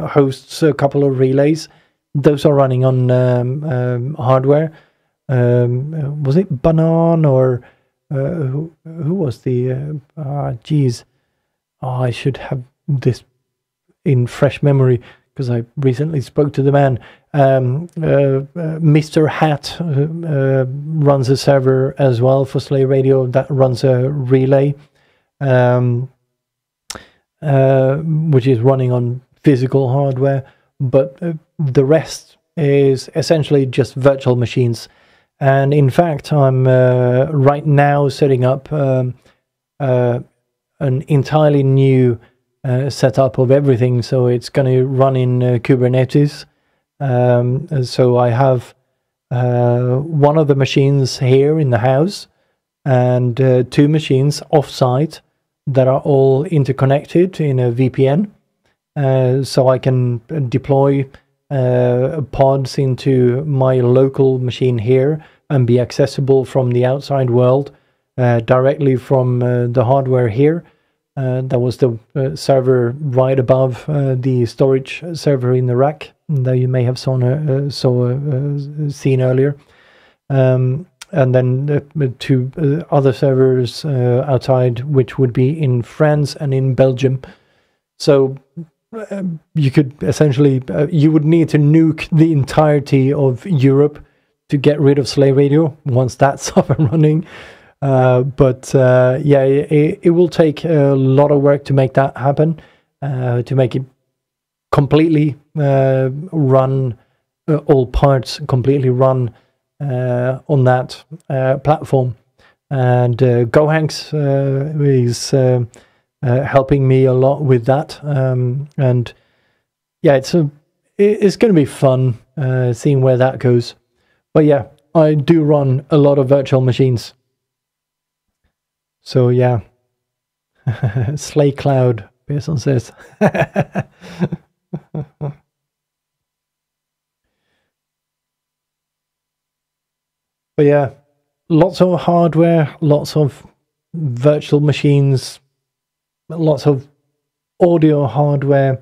hosts a couple of relays. Those are running on hardware. Was it Banan or who was the I should have this in fresh memory because I recently spoke to the man. Mr. Hat runs a server as well for Slay Radio that runs a relay, which is running on physical hardware, but the rest is essentially just virtual machines. And in fact, I'm right now setting up an entirely new setup of everything, so it's going to run in Kubernetes. So I have one of the machines here in the house and 2 machines off-site that are all interconnected in a VPN, so I can deploy pods into my local machine here and be accessible from the outside world directly from the hardware here. That was the server right above the storage server in the rack that you may have seen earlier. And then 2 other servers outside, which would be in France and in Belgium. So you could essentially, you would need to nuke the entirety of Europe to get rid of Slay Radio once that's up and running. But yeah, it will take a lot of work to make that happen, to make it completely run, all parts completely run on that platform. And GoHanks is helping me a lot with that. And yeah, it's going to be fun seeing where that goes. But yeah, I do run a lot of virtual machines. So yeah, Slay Cloud, Pearson says. But yeah, lots of hardware, lots of virtual machines, lots of audio hardware.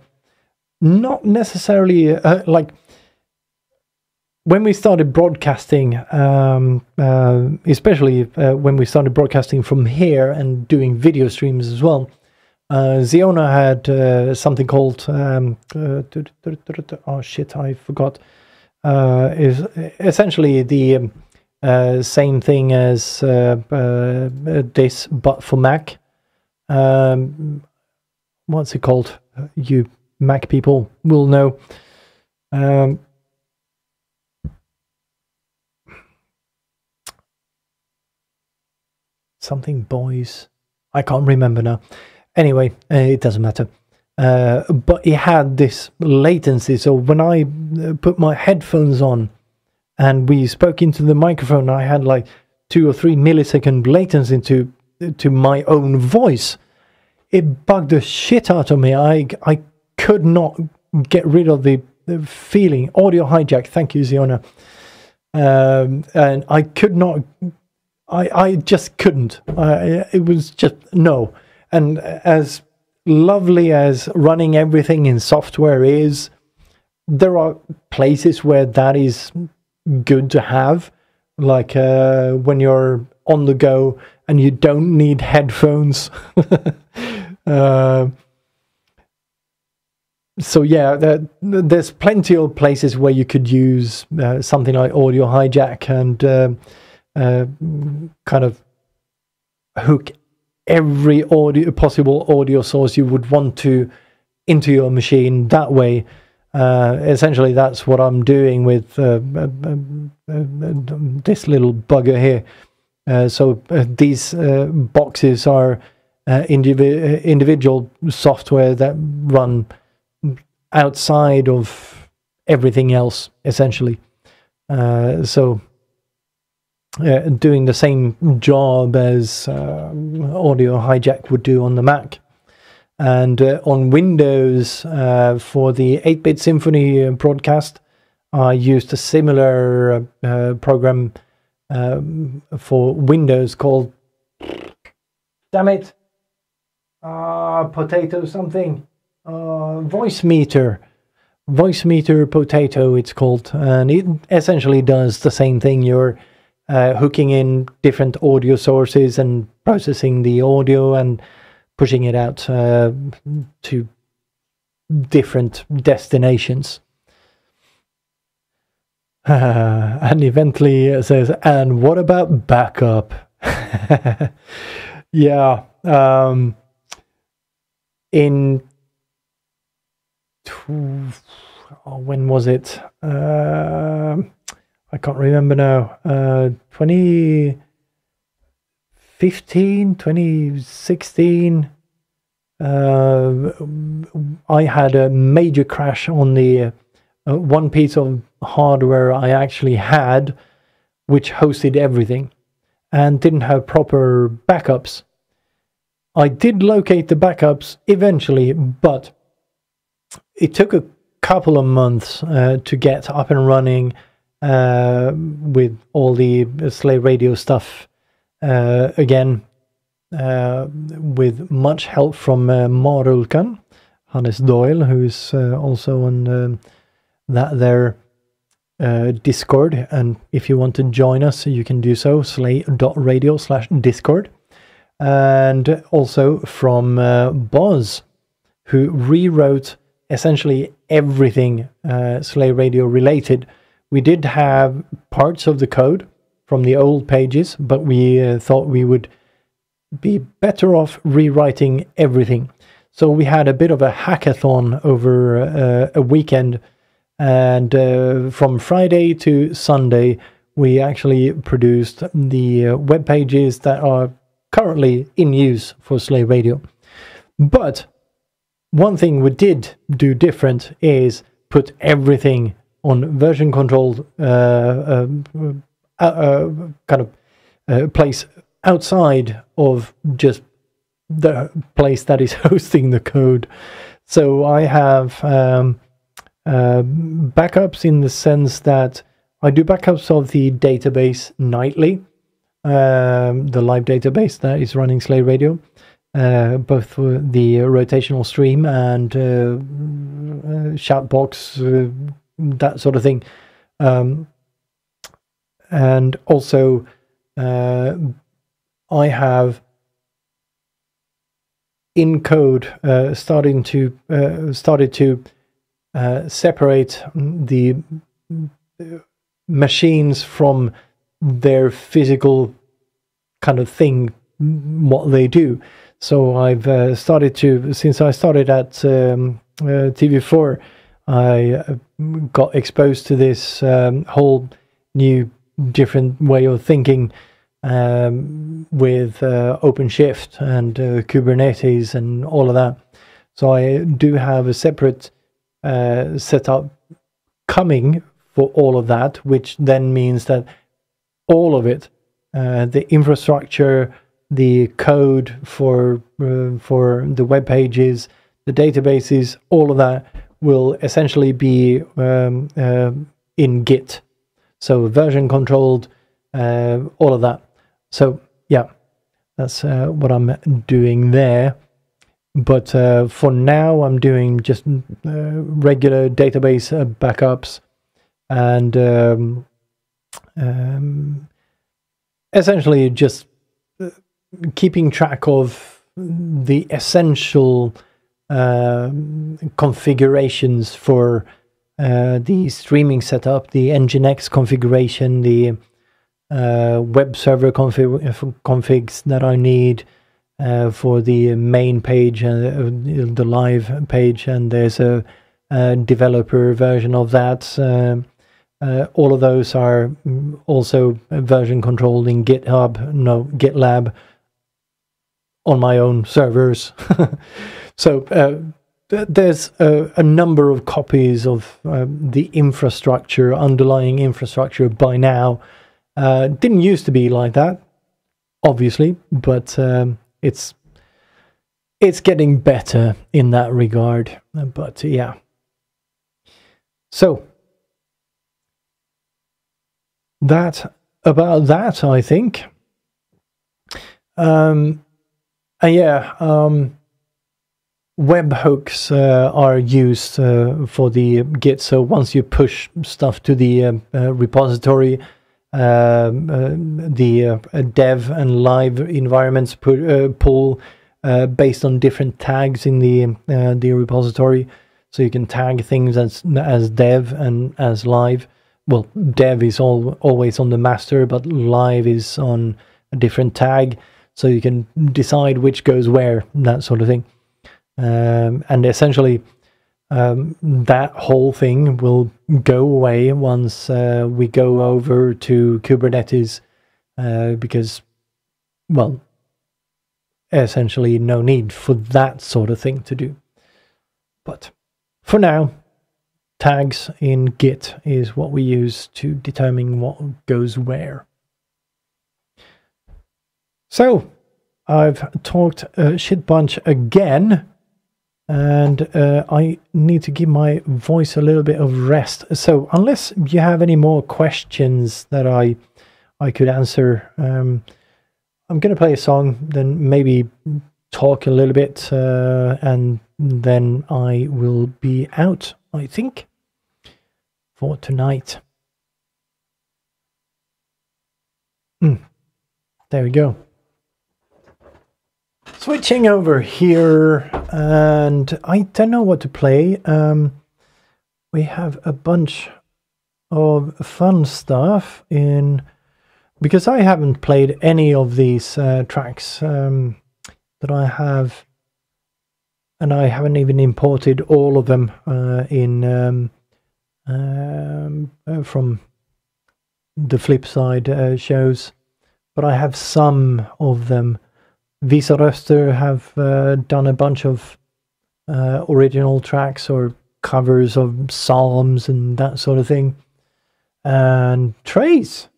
Not necessarily like when we started broadcasting, especially when we started broadcasting from here and doing video streams as well. Ziona had something called oh shit, I forgot. Is essentially the same thing as this, but for Mac. What's it called? You Mac people will know. Something boys. I can't remember now. Anyway, it doesn't matter. But it had this latency. So when I put my headphones on and we spoke into the microphone, I had like 2 or 3 millisecond latency to my own voice. It bugged the shit out of me. I could not get rid of the feeling. Audio hijack. Thank you, Ziona. And I could not. I just couldn't. It was just no. And as lovely as running everything in software is, there are places where that is good to have, like when you're on the go and you don't need headphones. So yeah, there's plenty of places where you could use something like audio hijack and kind of hook every possible audio source you would want to into your machine that way. Essentially, that's what I'm doing with this little bugger here. So these boxes are individual software that run outside of everything else, essentially. So doing the same job as audio hijack would do on the Mac. And on Windows, for the 8-bit Symphony broadcast, I used a similar program for Windows called, damn it, potato something, voice meter potato it's called, and it essentially does the same thing. You're hooking in different audio sources and processing the audio and pushing it out to different destinations. And eventually it says, and what about backup? Yeah. In when was it? I can't remember now. 2015, 2016. I had a major crash on the one piece of hardware I actually had, which hosted everything and didn't have proper backups. I did locate the backups eventually, but it took a couple of months to get up and running with all the Slay Radio stuff again, with much help from Marulkan, Hannes Doyle, who's also on that there Discord, and if you want to join us, you can do so, slay.radio/discord. And also from Boz, who rewrote essentially everything Slay Radio related. We did have parts of the code from the old pages, but we thought we would be better off rewriting everything. So we had a bit of a hackathon over a weekend, and from Friday to Sunday, we actually produced the web pages that are currently in use for Slay Radio. But one thing we did do different is put everything on version controlled place outside of just the place that is hosting the code. So I have backups in the sense that I do backups of the database nightly, the live database that is running Slay Radio, both for the rotational stream and shoutbox, that sort of thing. And also I have in code started to separate the machines from their physical kind of thing, what they do. So I've started to, since I started at TV4, I got exposed to this whole new different way of thinking with OpenShift and Kubernetes and all of that. So I do have a separate setup coming for all of that, which then means that all of it, the infrastructure, the code for the web pages, the databases, all of that will essentially be in Git. So version controlled, all of that. So yeah, that's what I'm doing there. But for now, I'm doing just regular database backups and essentially just keeping track of the essential configurations for the streaming setup, the Nginx configuration, the web server configs that I need for the main page and the live page, and there's a developer version of that. All of those are also version controlled in GitLab on my own servers. So there's a number of copies of the infrastructure, underlying infrastructure by now. Didn't used to be like that, obviously, but it's getting better in that regard. But yeah. So that about that, I think. Webhooks are used for the Git. So once you push stuff to the repository, the dev and live environments pull based on different tags in the repository. So you can tag things as dev and as live. Well, dev is always on the master, but live is on a different tag. So you can decide which goes where, that sort of thing. And essentially, that whole thing will go away once we go over to Kubernetes, because, well, essentially no need for that sort of thing to do. But for now, tags in Git is what we use to determine what goes where. So I've talked a shit bunch again, and I need to give my voice a little bit of rest. So unless you have any more questions that I could answer, I'm going to play a song, then maybe talk a little bit, and then I will be out, I think, for tonight. There we go. Switching over here, and I don't know what to play. We have a bunch of fun stuff in, because I haven't played any of these tracks that I have, and I haven't even imported all of them from the flip side shows, but I have some of them. Visa Röster have done a bunch of original tracks or covers of psalms and that sort of thing. And Trace.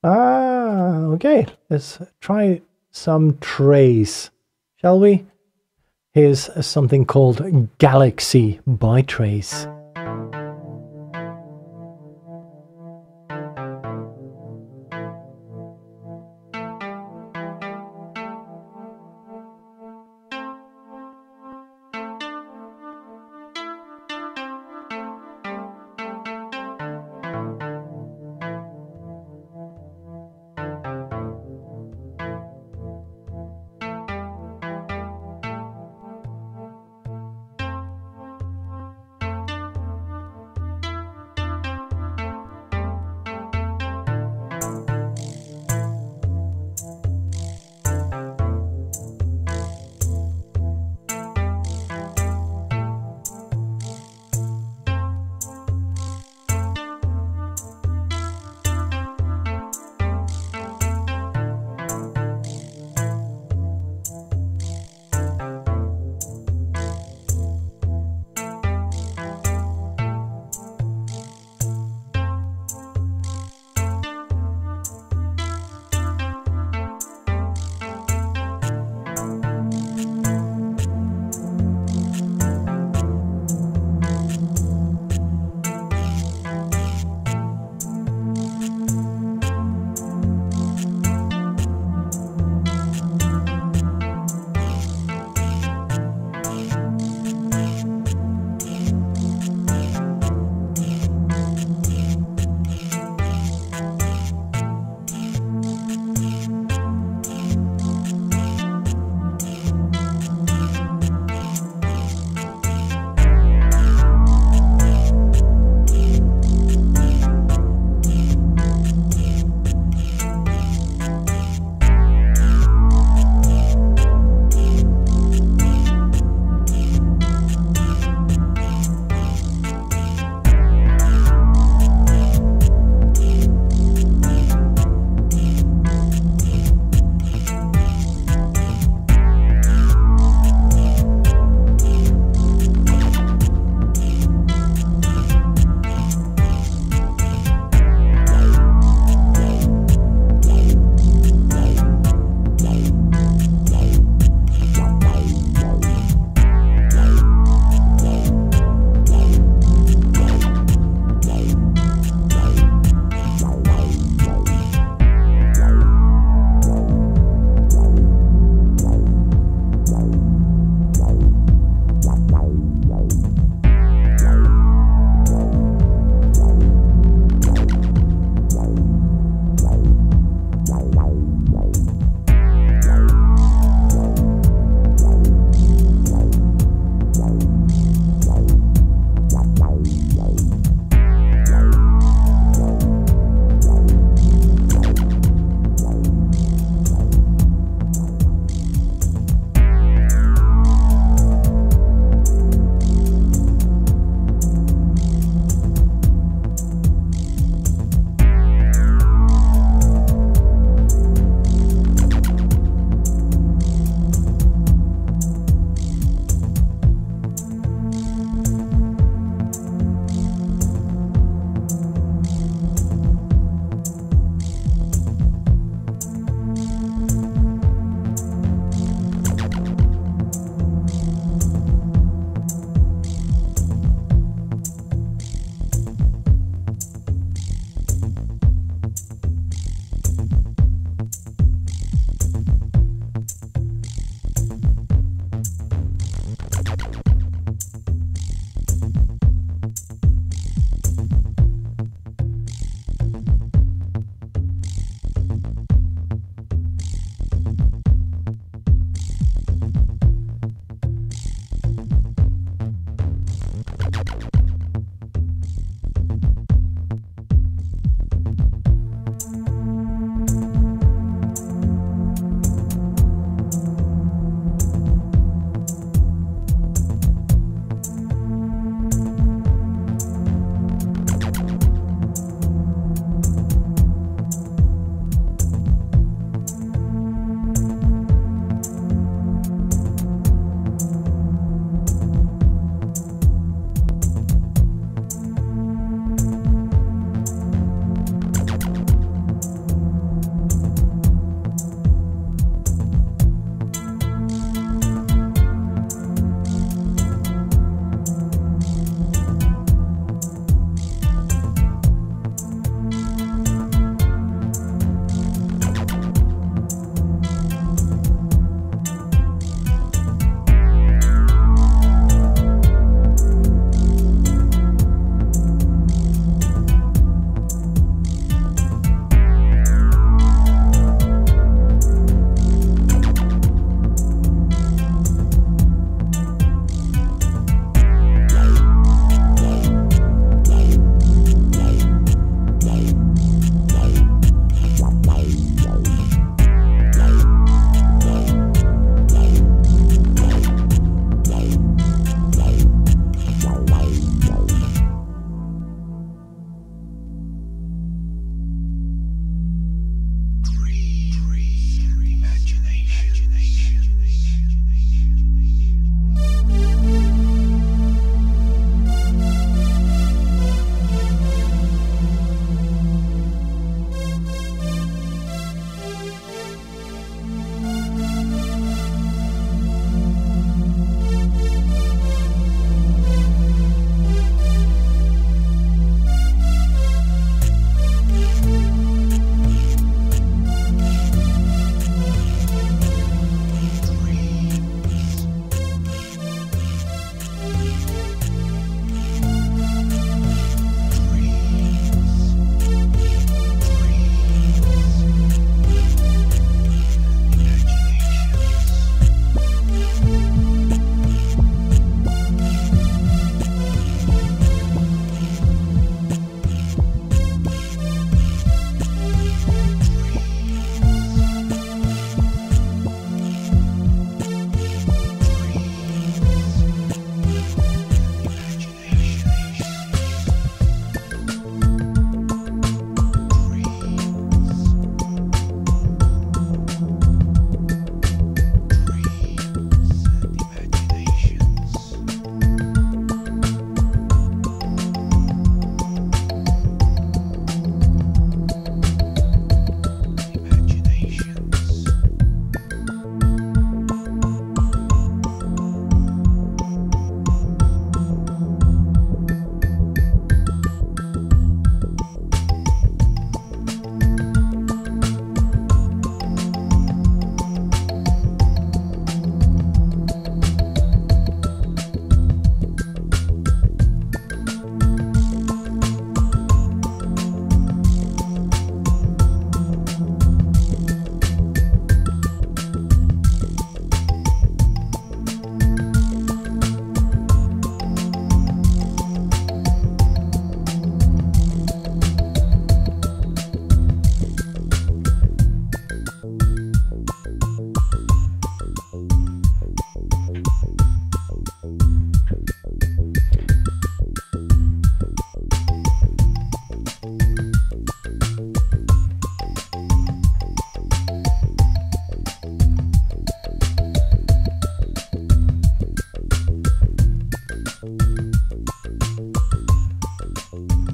Okay, let's try some Trace, shall we? Here's something called Galaxy by Trace.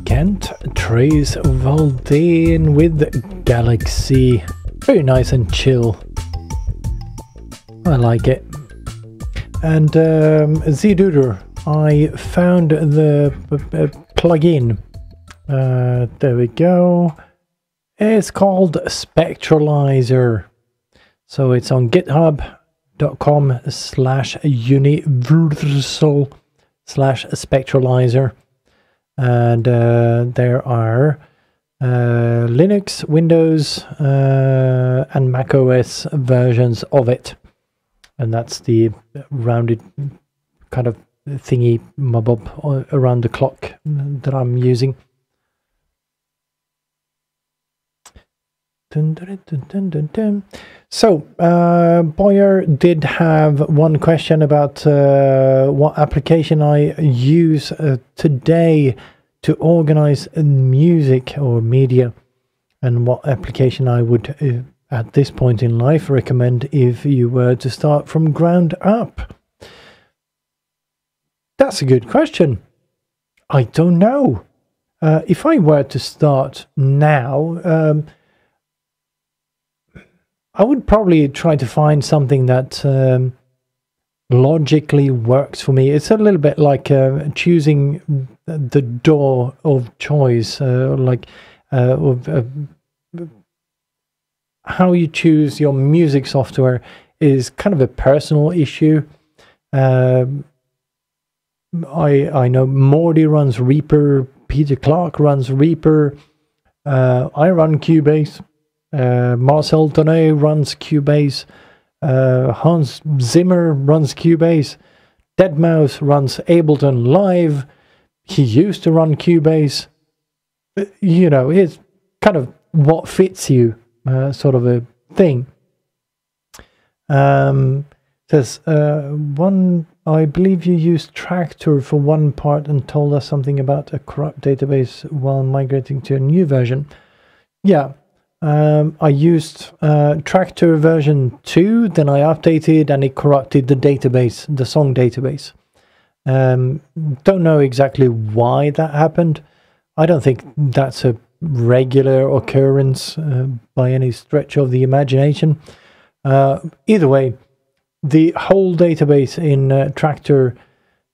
Kent, Trace Valdin with Galaxy. Very nice and chill. I like it. And Zduder, I found the plugin. There we go. It's called Spectralizer. So it's on github.com/universal/spectralizer. And there are Linux, Windows, and Mac OS versions of it. And that's the rounded kind of thingy mob around the clock that I'm using. Dun, dun, dun, dun, dun, dun. So, Boyer did have one question about what application I use today to organize music or media, and what application I would, at this point in life, recommend if you were to start from ground up. That's a good question. I don't know. If I were to start now, I would probably try to find something that logically works for me. It's a little bit like choosing the door of choice, how you choose your music software is kind of a personal issue. I know Morty runs Reaper, Peter Clark runs Reaper, I run Cubase. Marcel Tonnet runs Cubase, Hans Zimmer runs Cubase, Deadmau5 runs Ableton Live. He used to run Cubase. You know, it's kind of what fits you, sort of a thing. Says one. I believe you used Tractor for one part and told us something about a corrupt database while migrating to a new version. Yeah. I used Tractor version 2, then I updated and it corrupted the database, the song database. Don't know exactly why that happened. I don't think that's a regular occurrence by any stretch of the imagination. Either way, the whole database in Tractor,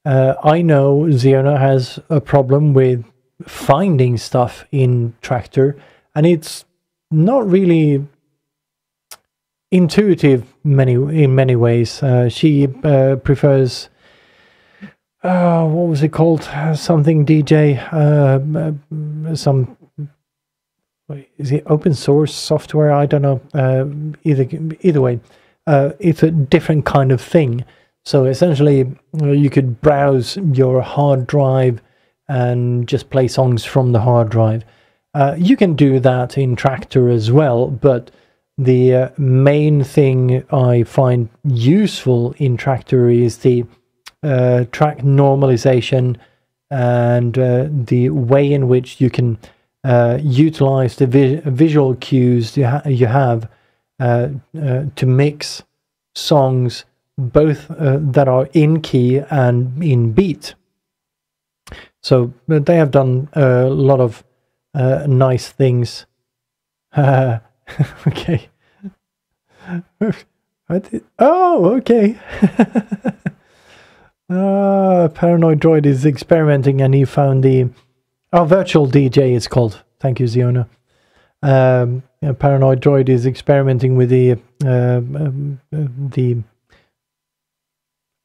I know Ziona has a problem with finding stuff in Tractor, and it's not really intuitive in many ways. She prefers what was it called? Something DJ. Is it open source software? I don't know. Either way, it's a different kind of thing. So essentially, you could browse your hard drive and just play songs from the hard drive. You can do that in Tractor as well, but the main thing I find useful in Tractor is the track normalization and the way in which you can utilize the visual cues you have to mix songs both that are in key and in beat. So they have done a lot of nice things. Okay. Okay. Paranoid Droid is experimenting and he found the virtual DJ it's called. Thank you, Ziona. Paranoid Droid is experimenting with the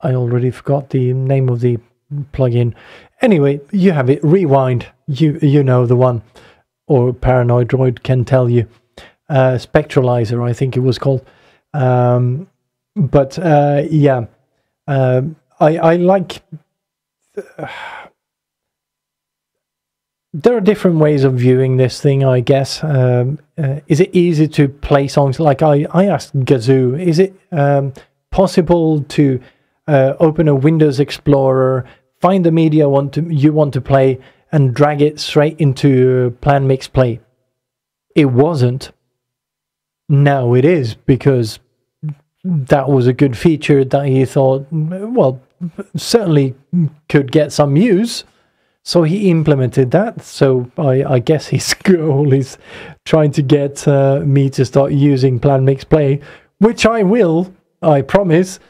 I already forgot the name of the plugin. Anyway, you have it. Rewind. You know the one, or Paranoid Droid can tell you. Spectralizer, I think it was called. But yeah, I like. There are different ways of viewing this thing, I guess. Is it easy to play songs? Like I asked Gazoo, is it possible to open a Windows Explorer, find the media you want to play, and drag it straight into Plan Mix Play? It wasn't. Now it is, because that was a good feature that he thought, well, certainly could get some use. So he implemented that. So I guess his goal is trying to get me to start using Plan Mix Play, which I will, I promise,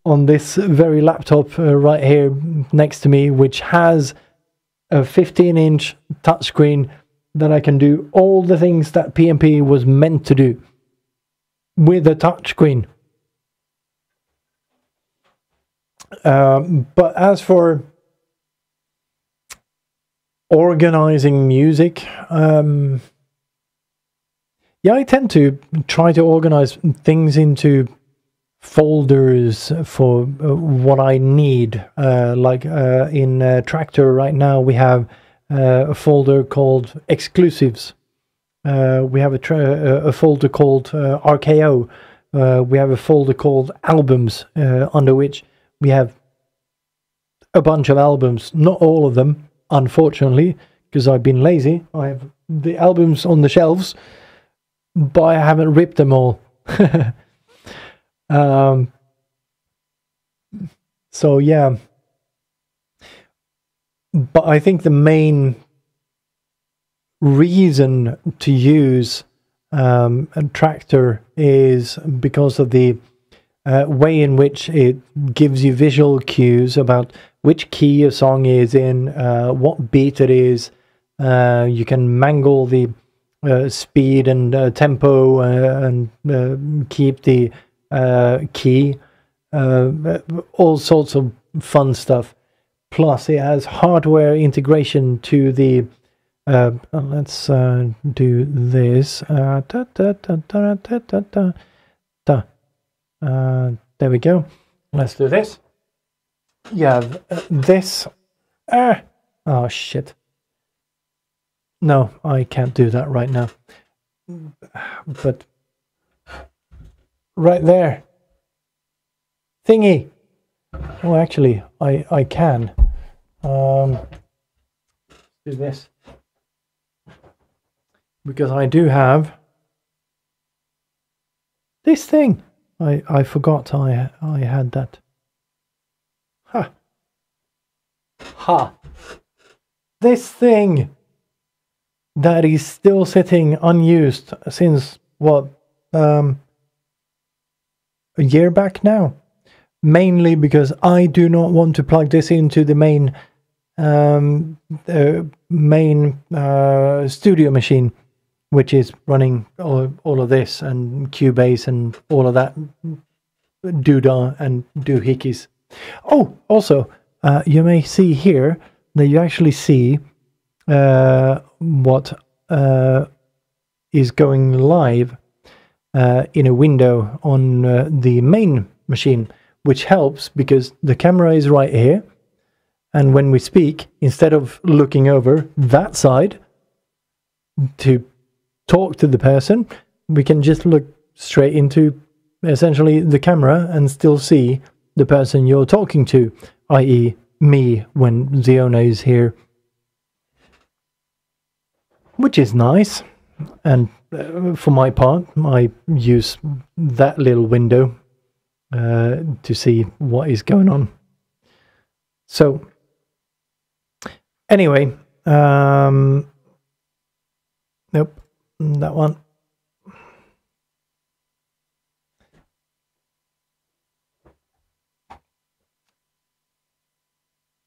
on this very laptop right here next to me, which has a 15-inch touchscreen that I can do all the things that PMP was meant to do with a touchscreen. But as for organizing music, yeah, I tend to try to organize things into folders for what I need. Like in Tractor right now, we have a folder called Exclusives. We have a folder called RKO. We have a folder called Albums, under which we have a bunch of albums. Not all of them, unfortunately, because I've been lazy. I have the albums on the shelves, but I haven't ripped them all. So yeah, but I think the main reason to use a Tractor is because of the way in which it gives you visual cues about which key a song is in, what beat it is. You can mangle the speed and tempo and keep the key, all sorts of fun stuff. Plus, it has hardware integration to the. Let's do this. There we go. Let's do this. Yeah, this. Oh shit. No, I can't do that right now. But right there. Thingy. Oh, actually, I can. Do this. Because I do have this thing. I forgot I had that. Ha. Ha. This thing that is still sitting unused since what, a year back now. Mainly because I do not want to plug this into the main studio machine, which is running all of this and Cubase and all of that doodah and doohickeys. Oh, also, you may see here that you actually see what is going live in a window on the main machine, which helps because the camera is right here, and when we speak, instead of looking over that side to talk to the person, we can just look straight into essentially the camera and still see the person you're talking to, i.e. me when Ziona is here, which is nice. And for my part, I use that little window to see what is going on. So anyway, nope, that one.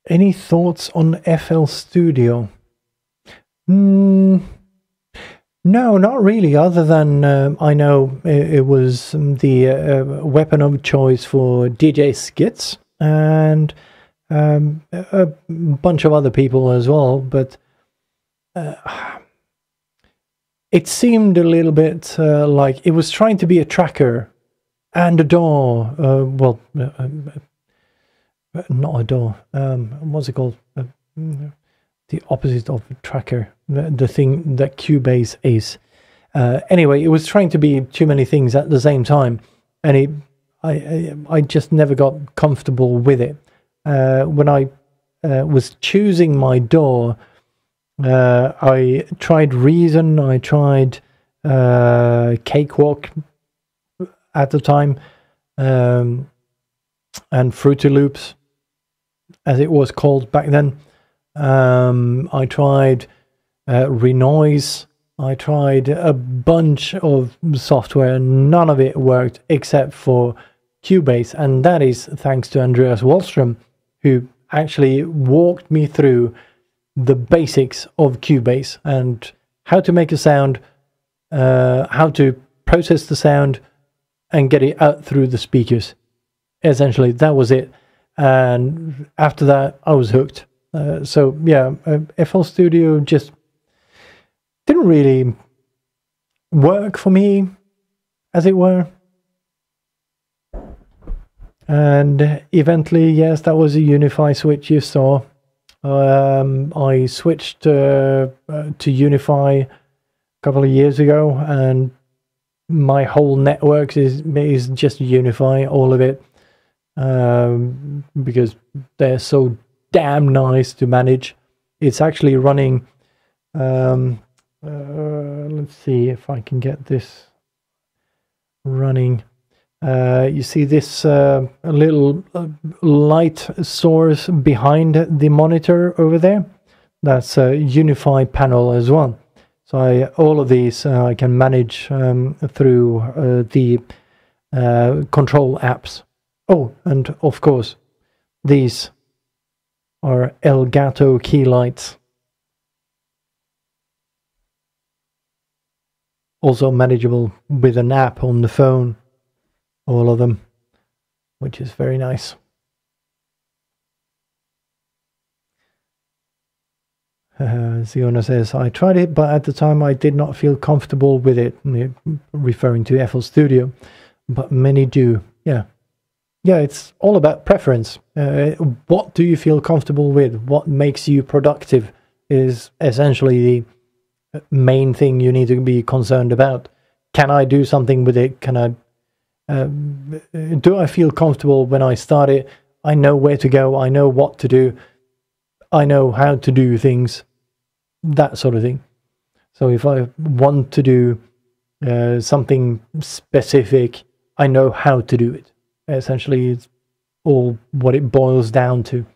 Any thoughts on FL Studio? No, not really, other than I know it was the weapon of choice for DJ skits and a bunch of other people as well, but it seemed a little bit like it was trying to be a tracker and a DAW. Well, not a DAW. What's it called? The opposite of tracker, the thing that Cubase is. Anyway, it was trying to be too many things at the same time, and I just never got comfortable with it. When I was choosing my DAW, I tried Reason, I tried Cakewalk at the time, and Fruity Loops, as it was called back then. I tried Renoise. I tried a bunch of software. None of it worked except for Cubase, and that is thanks to Andreas Wallström, who actually walked me through the basics of Cubase and how to make a sound, how to process the sound and get it out through the speakers. Essentially, that was it. And after that, I was hooked. So yeah, FL Studio just didn't really work for me, as it were. And eventually, yes, that was a Unify switch you saw. I switched to Unify a couple of years ago, and my whole network is just Unify, all of it, because they're so damn nice to manage. It's actually running. Let's see if I can get this running. You see this little light source behind the monitor over there? That's a Unify panel as well. So all of these I can manage through the control apps. Oh, and of course, these are Elgato key lights. Also manageable with an app on the phone. All of them, which is very nice. Ziona says, I tried it, but at the time I did not feel comfortable with it, referring to FL Studio, but many do. Yeah, it's all about preference. What do you feel comfortable with? What makes you productive is essentially the main thing you need to be concerned about. Can I do something with it? Can I do I feel comfortable when I start it? I know where to go. I know what to do. I know how to do things. That sort of thing. So if I want to do something specific, I know how to do it. Essentially, it's all what it boils down to.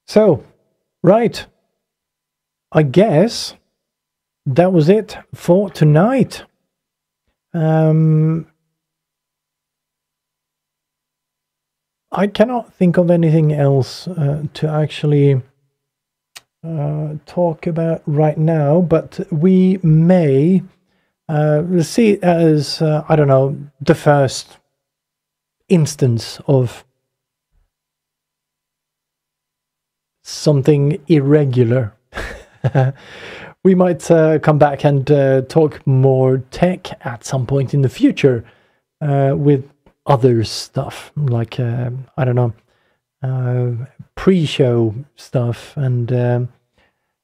So, right. I guess that was it for tonight. I cannot think of anything else to actually talk about right now, but we may see it as, I don't know, the first instance of something irregular. We might come back and talk more tech at some point in the future with other stuff, like, I don't know, pre-show stuff and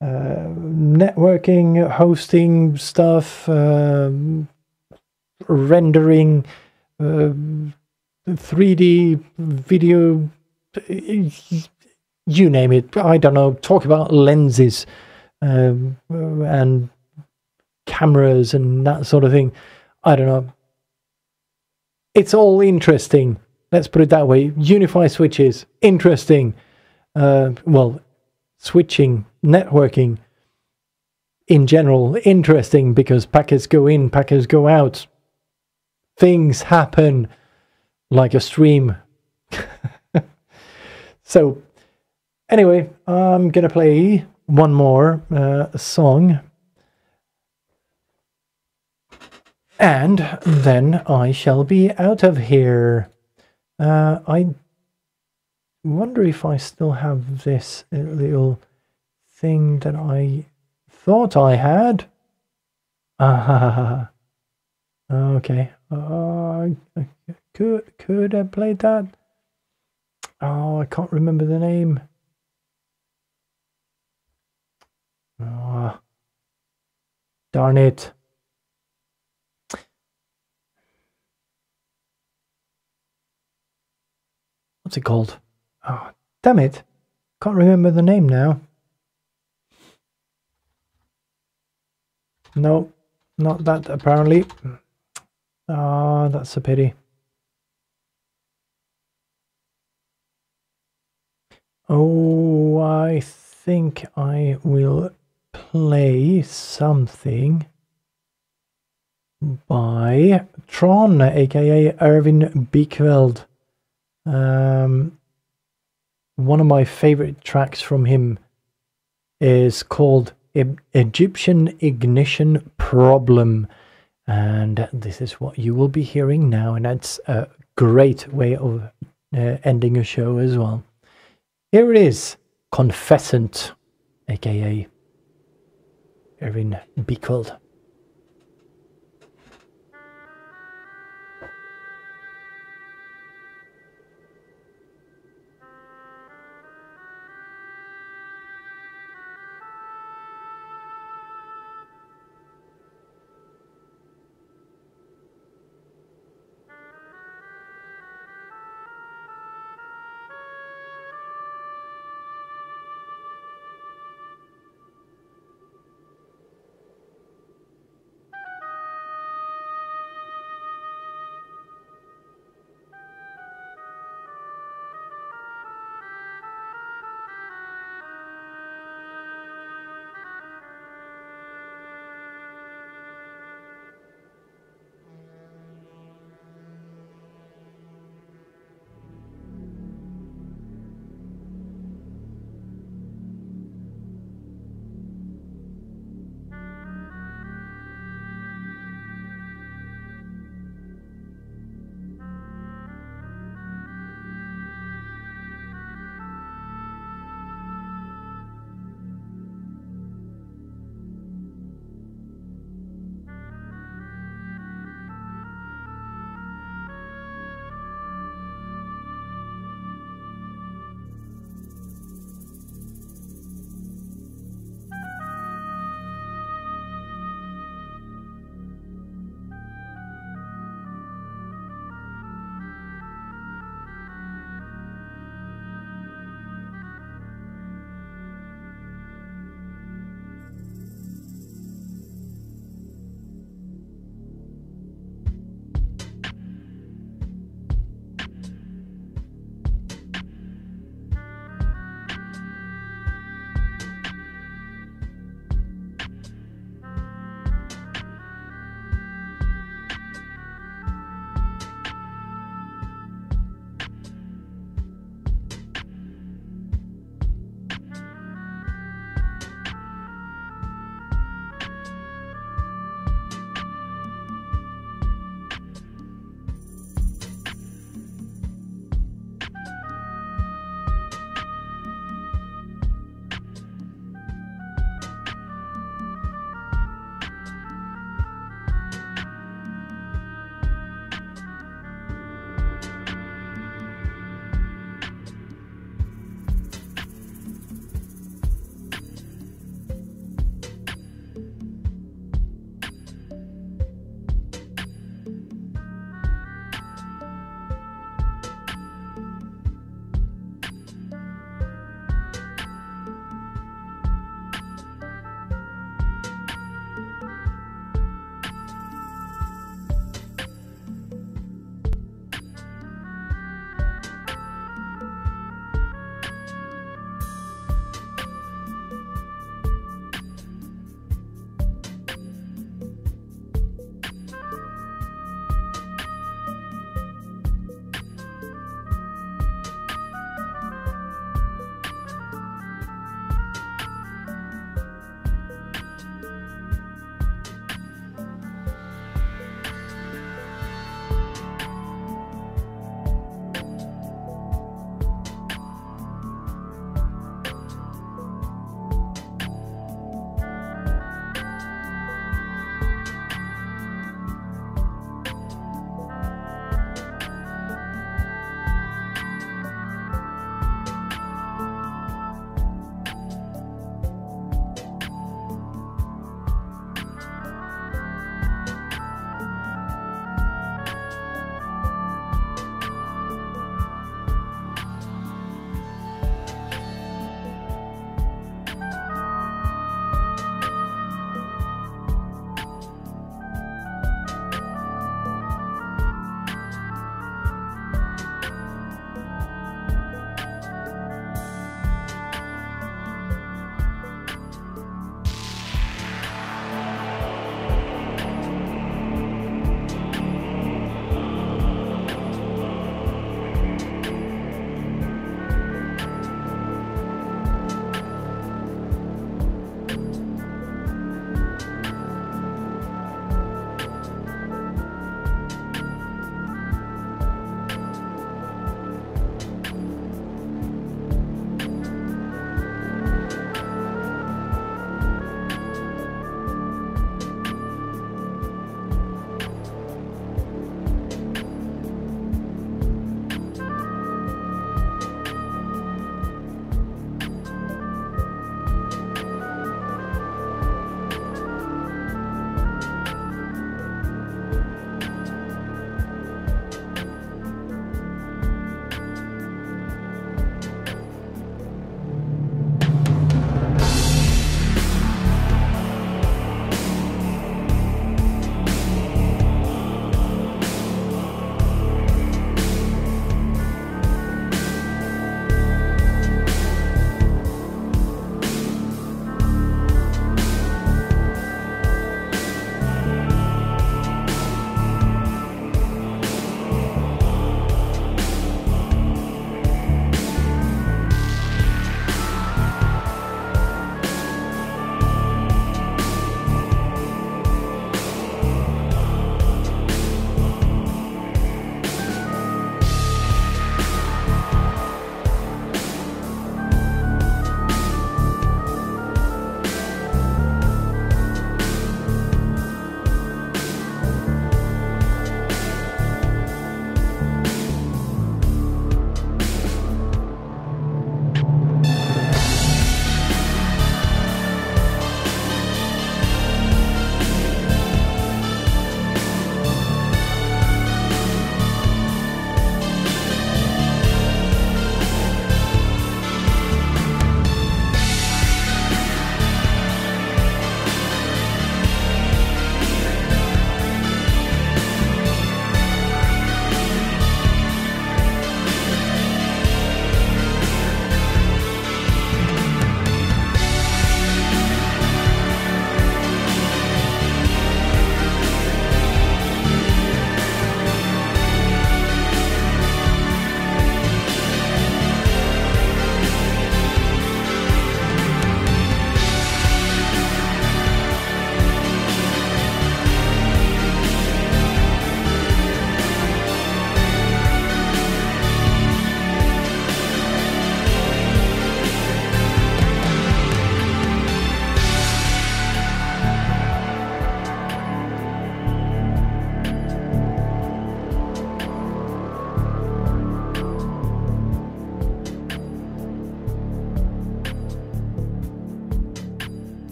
networking, hosting stuff, rendering, 3D video, you name it. I don't know, talk about lenses and cameras and that sort of thing. I don't know. It's all interesting. Let's put it that way. Unify switches, interesting. Well, switching, networking in general, interesting because packets go in, packets go out. Things happen like a stream. So, anyway, I'm gonna play one more song. And then I shall be out of here. I wonder if I still have this little thing that I thought I had. Okay. Could I play that? Oh, I can't remember the name. Oh, darn it. What's it called? Oh, damn it. Can't remember the name now. No, not that apparently. Ah, oh, that's a pity. Oh, I think I will play something by Tron, aka Irvin Bikveld. One of my favorite tracks from him is called Egyptian Ignition Problem, and this is what you will be hearing now, and that's a great way of ending a show as well. Here it is, Confessant, aka Irvin Bikveld.